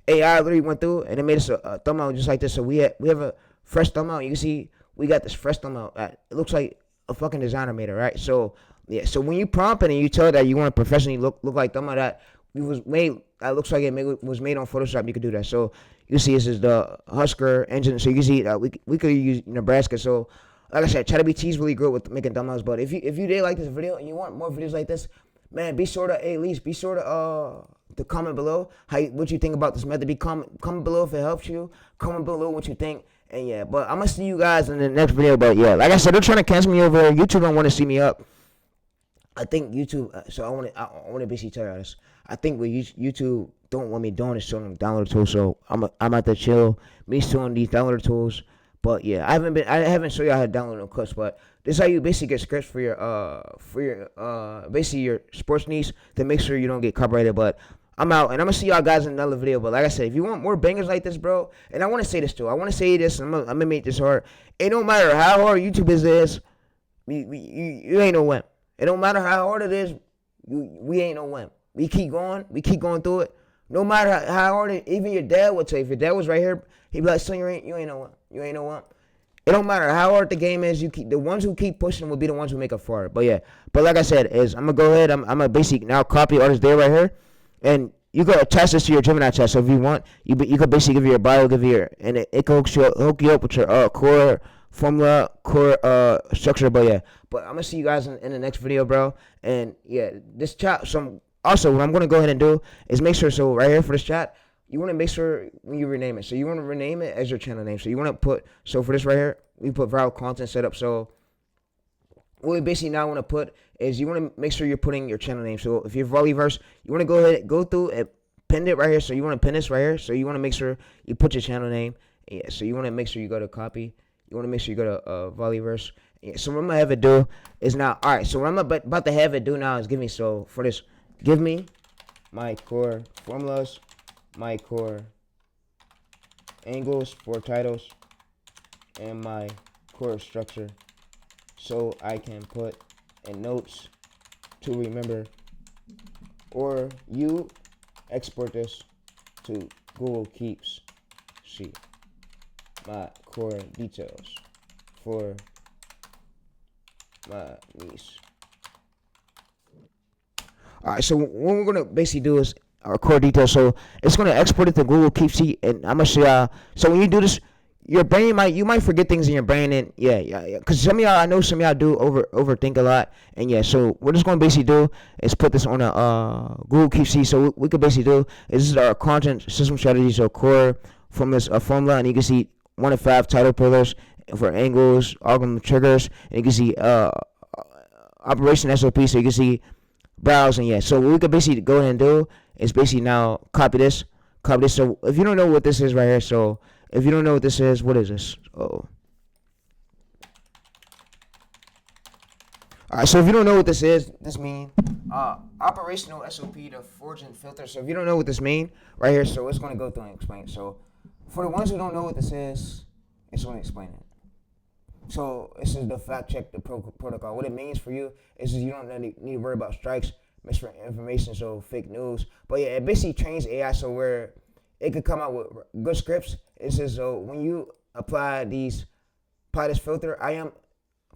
AI literally went through and it made us a thumbnail just like this. So we have a fresh thumbnail. You can see we got this fresh thumbnail. It looks like a fucking designer made it, right? So yeah. So when you prompt it and you tell that you want to professionally look like thumbnail that was made, that looks like it was made on Photoshop, you could do that. So you see this is the Husker engine. So you can see we could use Nebraska. So like I said, ChatGPT is really good with making thumbnails. But if you did like this video and you want more videos like this, man, be sure to comment below what you think about this method. Comment below if it helps you. Comment below what you think. And yeah, but I'm gonna see you guys in the next video. But yeah, like I said, they're trying to cancel me over. YouTube don't want to see me up. I think YouTube. So I want to basically tell you this. I think what YouTube don't want me doing is showing them downloader tools. So I'm at the chill. Me showing these downloader tools. But yeah, I haven't shown you how to download no clips. But this is how you basically get scripts for your basically your sports needs to make sure you don't get copyrighted. But I'm out, and I'm gonna see y'all guys in another video. But like I said, if you want more bangers like this, bro, and I want to say this too. I want to say this. And I'm gonna make this hard. It don't matter how hard YouTube is. You ain't no wimp. It don't matter how hard it is. We ain't no wimp. We keep going. We keep going through it. No matter how hard it, even your dad would say. If your dad was right here, he'd be like, "Son, you ain't no wimp. You ain't no wimp." It don't matter how hard the game is. The ones who keep pushing will be the ones who make it far. But yeah. But like I said, I'm gonna go ahead. I'm gonna basically now copy artist there right here. And you can attach this to your Gemini chat. So if you want, you could basically give your bio, and it can hook you up with your core formula, core structure. But yeah, but I'm gonna see you guys in the next video, bro. And yeah, this chat. Also, what I'm gonna go ahead and do is make sure. So right here for this chat, you want to make sure when you rename it. So you want to rename it as your channel name. So you want to put. So for this right here, we put viral content setup. So what we basically now want to put is you want to make sure you're putting your channel name. So if you're Volleyverse, you want to go ahead, go through and pin it right here. So you want to pin this right here. So you want to make sure you put your channel name. Yeah. So you want to make sure you go to copy. You want to make sure you go to Volleyverse. Yeah, so what I'm gonna have it do is now. All right. So what I'm about to have it do now is give me. So for this, give me my core formulas, my core angles for titles, and my core structure. So I can put in notes to remember, or you export this to Google Keeps sheet. My core details for my niece. Alright, so what we're gonna basically do is our core details. So it's gonna export it to Google Keep Sheet, and I'm gonna show y'all. So when you do this, your brain might forget things in your brain, and yeah. Cause some of y'all, I know some of y'all do overthink a lot, and yeah. So what it's gonna basically do is put this on a Google Keep Sheet. So what we could basically do is this is our content system strategy. So core from this formula, and you can see 1 to 5 title pillars for angles, algorithm triggers, and you can see operation SOP, so you can see browse, and yeah. So what we could basically go ahead and do is basically now copy this. So if you don't know what this is right here, so if you don't know what this is, what is this? Oh. Alright, so if you don't know what this is, this means operational SOP to forge and filter. So if you don't know what this means right here, so it's going to go through and explain. So for the ones who don't know what this is, it's going to explain it. So this is the fact check the protocol. What it means for you is you don't need to worry about strikes, misinformation, so fake news. But yeah, it basically trains AI so where it could come out with good scripts. It says so when you apply this filter, I am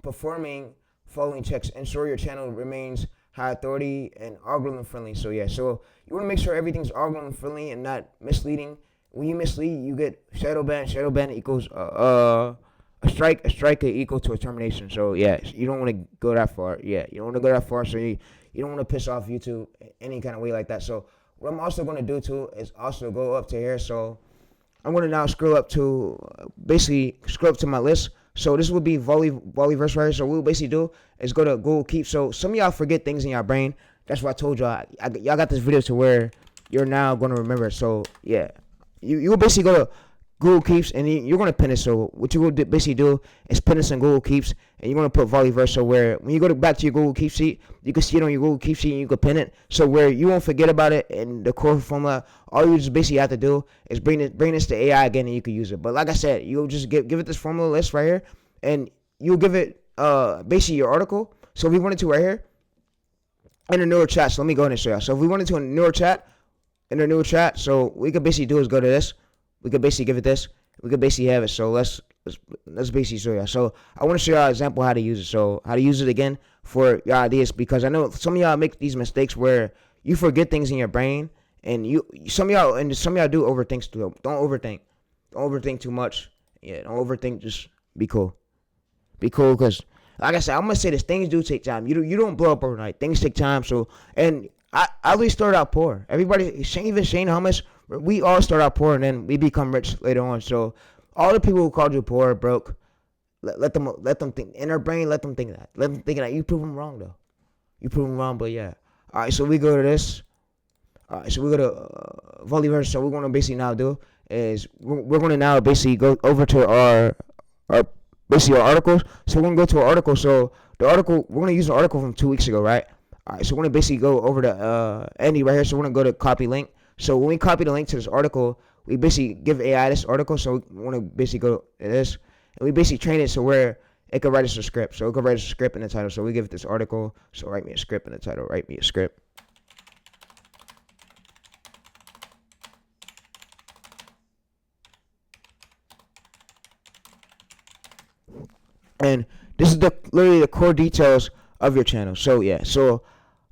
performing following checks. Ensure your channel remains high authority and algorithm friendly. So yeah, so you want to make sure everything's algorithm friendly and not misleading. When you mislead, you get shadow ban. Shadow ban equals a strike could equal to a termination. So yeah, you don't want to go that far. Yeah, you don't want to go that far. So you don't want to piss off YouTube any kind of way like that. So what I'm also going to do too is also go up to here. So I'm going to now scroll up to basically scroll up to my list. So this would be Volleyverse right here. So what we'll basically do is go to Google Keep. So some of y'all forget things in your brain. That's why I told y'all. Y'all got this video to where you're now going to remember. So yeah, you will basically go to Google Keeps, and you're going to pin it. So what you will basically do is pin this in Google Keeps, and you're going to put Volleyverse. So where when you go back to your Google Keep sheet, you can see it on your Google Keep sheet, and you can pin it. So where you won't forget about it in the core formula. All you just basically have to do is bring this to AI again, and you can use it. But like I said, you'll just give it this formula list right here, and you'll give it basically your article. So if we wanted to right here in a newer chat, so let me go ahead and show you. So if we wanted to in a newer chat, so what we could basically do is go to this. We could basically give it this. We could basically have it. So let's basically show y'all. So I want to show y'all an example how to use it. So how to use it again for your ideas, because I know some of y'all make these mistakes where you forget things in your brain, and some of y'all do overthink too. Don't overthink too much. Yeah, don't overthink. Just be cool. Because like I said, I'm gonna say this. Things do take time. You don't blow up overnight. Things take time. So and I really started out poor. Everybody, Shane Hummus, we all start out poor and then we become rich later on. So all the people who called you poor, broke, let them think in their brain. Let them think that. Let them think that. You prove them wrong though. You prove them wrong, but yeah. All right, so we go to this. All right, so we go to Volleyverse. So what we're gonna basically now do is we're gonna now basically go over to our basically our articles. So we're gonna go to our article. So the article we're gonna use an article from 2 weeks ago, right? All right, so we're gonna basically go over to Andy right here. So we're gonna go to copy link. So when we copy the link to this article, we basically give AI this article. So we want to basically go to this, and we basically train it so where it could write us a script. So it could write us a script in the title. So we give it this article. So write me a script in the title. Write me a script. And this is literally the core details of your channel. So yeah, so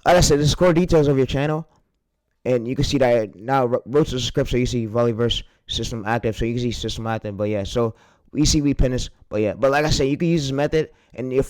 like I said, this is core details of your channel, and you can see that I now wrote the script. So you see Volleyverse system active. So you can see system active. But yeah, so we see we pin this. But yeah, but like I said, you can use this method, and your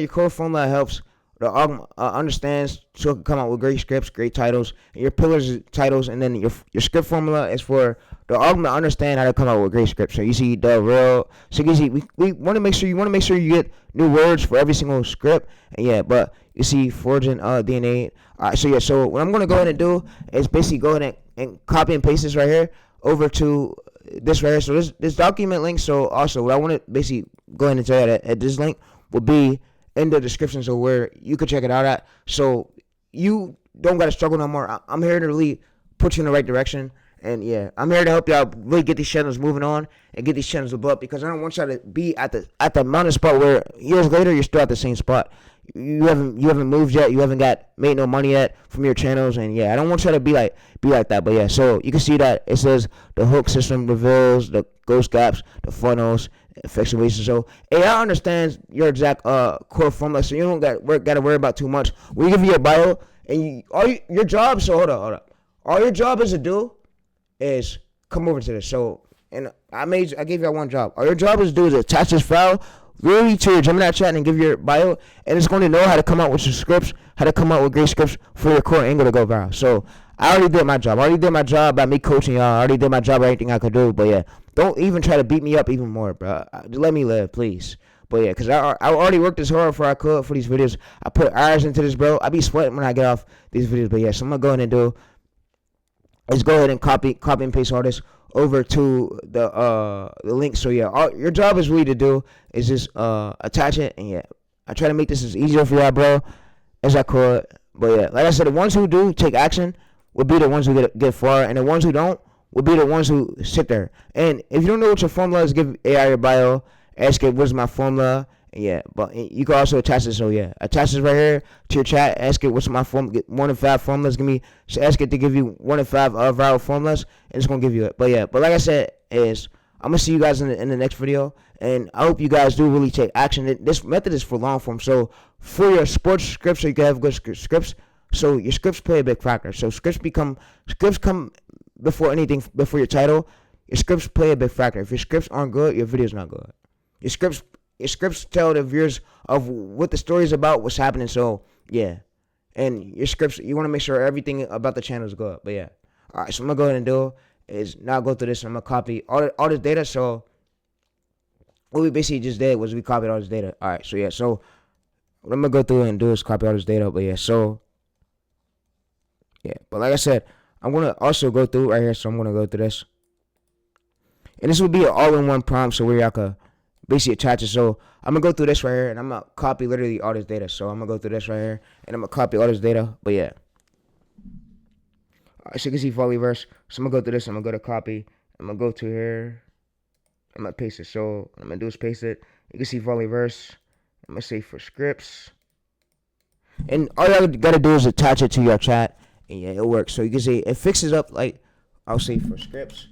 core formula helps the understands so it can come out with great scripts, great titles, and your pillars is titles, and then your script formula is for the algorithm to understand how to come out with great scripts. So you see the real. So you see we want to make sure you get new words for every single script, and yeah, but you see forging DNA. All right, so yeah, so what I'm gonna go ahead and do is basically go ahead and copy and paste this right here over to this right here. So this document link. So also what I want to basically go ahead and tell you that this link will be in the description, so where you can check it out at. So you don't gotta struggle no more. I'm here to really put you in the right direction, and yeah, I'm here to help y'all really get these channels moving on and get these channels to blow up, because I don't want y'all to be at the mountain spot where years later you're still at the same spot. You haven't moved yet. You haven't made no money yet from your channels, and yeah, I don't want y'all to be like that. But yeah, so you can see that it says the hook system reveals the ghost gaps, the funnels, effectuation. So AI understands your exact core formula, so you don't got to worry about too much. We give you a bio, and your job. So hold up. All your job is to do is come over to this. So and I gave y'all one job. All your job is to do is attach this file really to your Gemini chat and give your bio, and it's going to know how to come out with your scripts, how to come out with great scripts for your core angle to go viral. So I already did my job. I already did my job by me coaching y'all. I already did my job by everything I could do. But yeah, don't even try to beat me up even more, bro. Just let me live, please. But yeah, cause I already worked as hard for I could for these videos. I put hours into this, bro. I be sweating when I get off these videos. But yeah, so I'm gonna go ahead and do is go ahead and copy and paste all this over to the link. So yeah, your job is really to do is just attach it, and yeah, I try to make this as easier for y'all, bro, as I could. But yeah, like I said, the ones who do take action will be the ones who get far, and the ones who don't will be the ones who sit there. And if you don't know what your formula is, give AI your bio, ask it what's my formula. Yeah, but you can also attach it. So yeah, attach this right here to your chat. Ask it what's my formula. Get 1 to 5 formulas. Ask it to give you 1 to 5 viral formulas, and it's gonna give you it. But yeah, but like I said, is I'm gonna see you guys in the next video, and I hope you guys do really take action. This method is for long form. So for your sports scripts, so you can have good scripts. So your scripts play a big factor. So scripts come before anything, before your title. Your scripts play a big factor. If your scripts aren't good, your video's not good. Your scripts tell the viewers of what the story is about, what's happening. So yeah, and your scripts, you want to make sure everything about the channel is good. But yeah, all right. So I'm gonna go ahead and do is now go through this. I'm gonna copy all this data. So what we basically just did was we copied all this data. All right. So yeah. So what I'm gonna go through and do is copy all this data. But yeah. So yeah. But like I said, I'm gonna also go through right here. So I'm gonna go through this, and this will be an all-in-one prompt. So where y'all could basically attach it. So I'm gonna go through this right here, and I'm gonna copy literally all this data. So I'm gonna go through this right here, and I'm gonna copy all this data. But yeah, all right, so you can see volleyverse. So I'm gonna go through this. I'm gonna go to copy. I'm gonna go to here. I'm gonna paste it. So what I'm gonna do is paste it. You can see volleyverse. I'm gonna say for scripts, and all y'all gotta do is attach it to your chat, and yeah, it works. So you can see it fixes up like I'll say for scripts.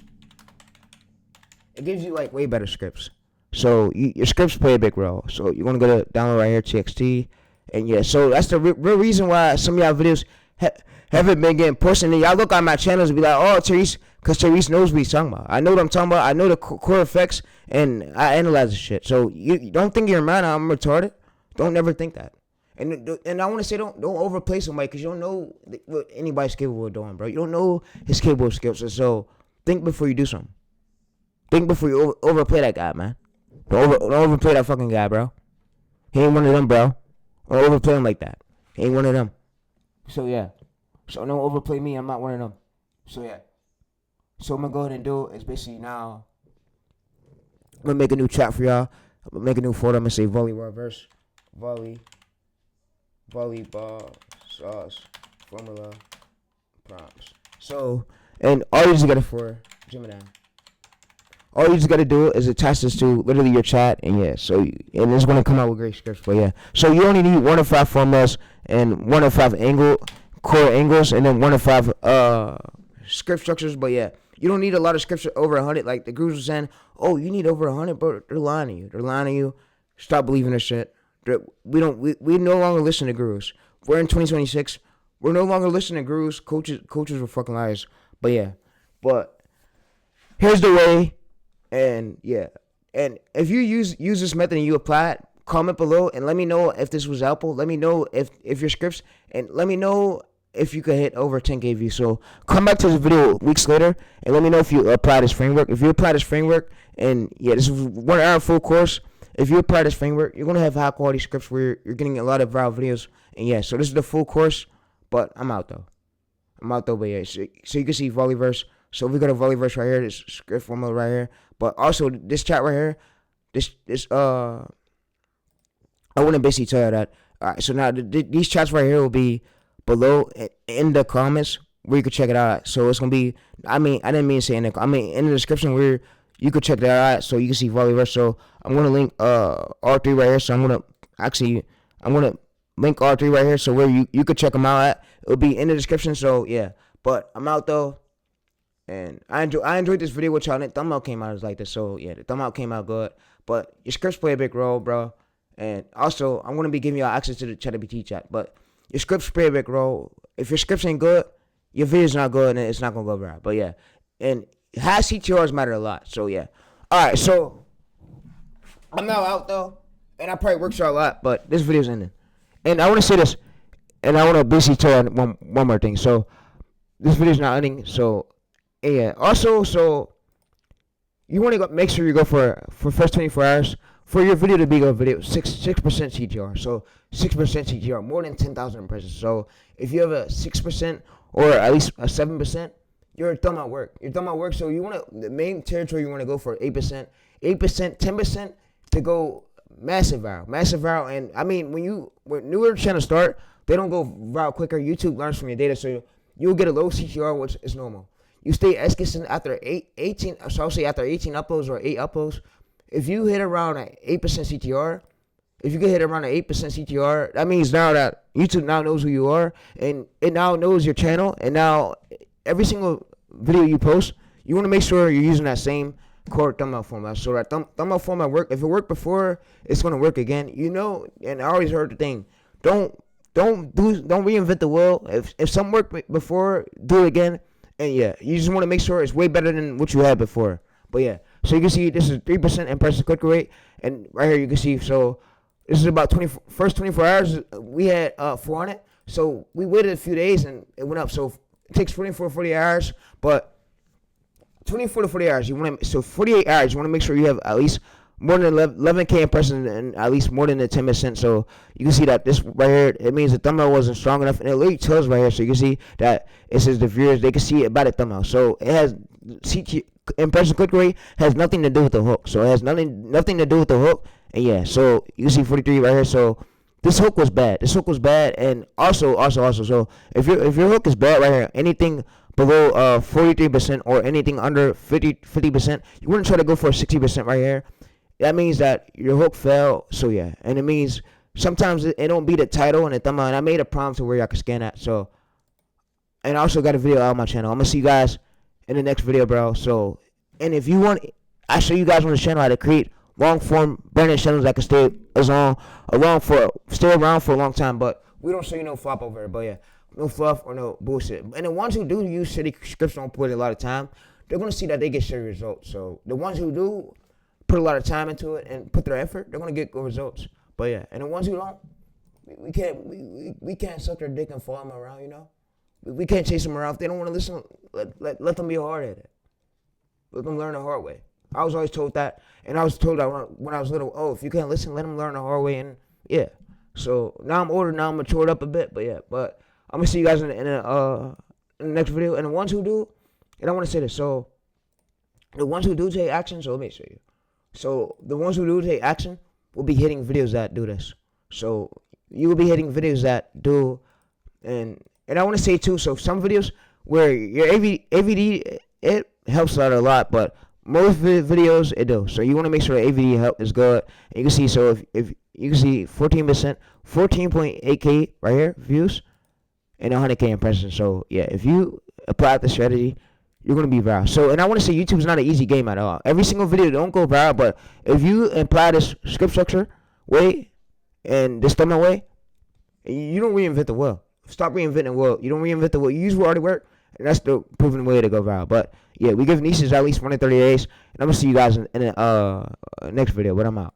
It gives you like way better scripts. So your scripts play a big role. So you want to go to download right here, TXT, and yeah. So that's the real reason why some of y'all videos haven't been getting pushed. And then y'all look on my channels and be like, oh, Therese, because Therese knows what he's talking about. I know what I'm talking about. I know the core effects, and I analyze the shit. So you don't think in your mind I'm retarded. Don't never think that. And I want to say don't overplay somebody because you don't know what anybody's capable of doing, bro. You don't know his capable skills. So think before you do something. Think before you overplay that guy, man. Don't overplay that fucking guy, bro. He ain't one of them, bro. Don't overplay him like that. He ain't one of them. So yeah. So don't overplay me. I'm not one of them. So yeah. So I'm gonna go ahead and do is basically now. I'm gonna make a new chat for y'all. I'm gonna make a new folder. I'm gonna say volleyball verse, volleyball sauce formula prompts. So and all you just got it for Gemini. All you just gotta do is attach this to literally your chat, and yeah, so and it's gonna come out with great scripts. But yeah, so you only need 1 to 5 formulas and 1 to 5 core angles, and then 1 to 5 script structures. But yeah, you don't need a lot of scripts over 100. Like the gurus were saying, oh, you need over 100, but they're lying to you. They're lying to you. Stop believing this shit. We no longer listen to gurus. We're in 2026. We're no longer listening to gurus. Coaches were fucking liars. But yeah, but here's the way. And yeah, and if you use this method and you apply it, comment below and let me know if this was helpful. Let me know if your scripts, and let me know if you could hit over 10K views. So come back to this video weeks later and let me know if you apply this framework. If you apply this framework, and yeah, this is 1 hour full course. If you apply this framework, you're gonna have high quality scripts where you're getting a lot of viral videos. And yeah, so this is the full course. But I'm out though. But yeah, so you can see volleyverse. So if we go to volleyverse right here, this script formula right here. But also this chat right here, I want to basically tell you that. All right, so now these chats right here will be below in the comments where you could check it out. So it's gonna be. I didn't mean to say in the description where you could check that out. So you can see volleyverse. So I'm gonna link R3 right here. So I'm gonna link R3 right here. So where you could check them out at. It'll be in the description. So yeah, but I'm out though. And I enjoyed this video with y'all. The thumbnail came out as like this, so yeah, the thumbnail came out good. But your scripts play a big role, bro. And also, I'm gonna be giving y'all access to the ChatGPT chat. But your scripts play a big role. If your scripts ain't good, your video's not good, and it's not gonna go viral. But yeah, and high CTRs matter a lot. So yeah. All right, so I'm now out though, and I probably worked y'all a lot, but this video's ending. And I want to say this, and I want to basically tell you one more thing. So this video's not ending. So yeah. Also, so you want to make sure you go for first 24 hours for your video to be a video 6% CTR. So 6% CTR, more than 10,000 impressions. So if you have a 6% or at least a 7%, you're thumbnail work. You're thumbnail work. So you want to the main territory you want to go for 8%, 10% to go massive viral. And I mean when newer channels start, they don't go viral quicker. YouTube learns from your data, so you'll get a low CTR, which is normal. You stay consistent after 18, so I'll say after 18 uploads or 8 uploads. If you hit around an 8% CTR, if you can hit around an 8% CTR, that means now that YouTube now knows who you are, and it now knows your channel, and now every single video you post, you want to make sure you're using that same core thumbnail format. So that thumbnail format work. If it worked before, it's gonna work again. And I always heard the thing, don't reinvent the wheel. If something worked before, do it again. And yeah, you just want to make sure it's way better than what you had before. But yeah, so you can see this is 3% impression click rate, and right here you can see. So this is about first 24 hours. We had 400. So we waited a few days and it went up. So it takes 24 to 40 hours, but 24 to 40 hours. 48 hours. You want to make sure you have at least more than 11K impressions and at least more than the 10%. So you can see that this right here, it means the thumbnail wasn't strong enough, and it literally tells right here. So you can see that it says the viewers, they can see it by the thumbnail. So it has impression click rate has nothing to do with the hook. So it has nothing to do with the hook. And yeah, so you can see 43 right here. So this hook was bad. And also, so if your hook is bad right here, anything below 43% or anything under 50%, you want to try to go for 60% right here. That means that your hook fell. So yeah, and it means sometimes it don't be the title and the thumbnail. And I made a prompt to where y'all can scan that. So, and I also got a video out on my channel. I'm gonna see you guys in the next video, bro. So, and if you want, I show you guys on the channel how to create long form branded channels that can stay around for a long time. But we don't show you no flop over here. But yeah, no fluff or no bullshit. And the ones who do use shitty scripts don't put a lot of time, they're gonna see that they get shitty results. So the ones who do put a lot of time into it and put their effort, they're gonna get good results. But yeah, and the ones who don't, we can't suck their dick and follow them around, you know. We can't chase them around. If they don't want to listen, let them be hard at it. Let them learn the hard way. I was always told that, and I was told that when I was little. Oh, if you can't listen, let them learn the hard way. And yeah, so now I'm older, now I'm matured up a bit. But yeah, but I'm gonna see you guys in the next video. And the ones who do, and I want to say this. So the ones who do take action. So let me show you. So the ones who do take action will be hitting videos that do this. So you will be hitting videos that do, and I want to say too. So some videos where your AVD it helps out a lot, but most videos it do. So you want to make sure the AVD help is good. And you can see, so if you can see 14%, 14.8K right here views, and 100K impressions. So yeah, if you apply the strategy, you're gonna be viral. So, and I want to say YouTube's not an easy game at all. Every single video don't go viral, but if you apply this script structure way and this thumbnail way, you don't reinvent the wheel. Stop reinventing the wheel. You don't reinvent the wheel. You use what already worked, and that's the proven way to go viral. But yeah, we give niches at least 1 in 30 days, and I'm gonna see you guys in the next video. But I'm out.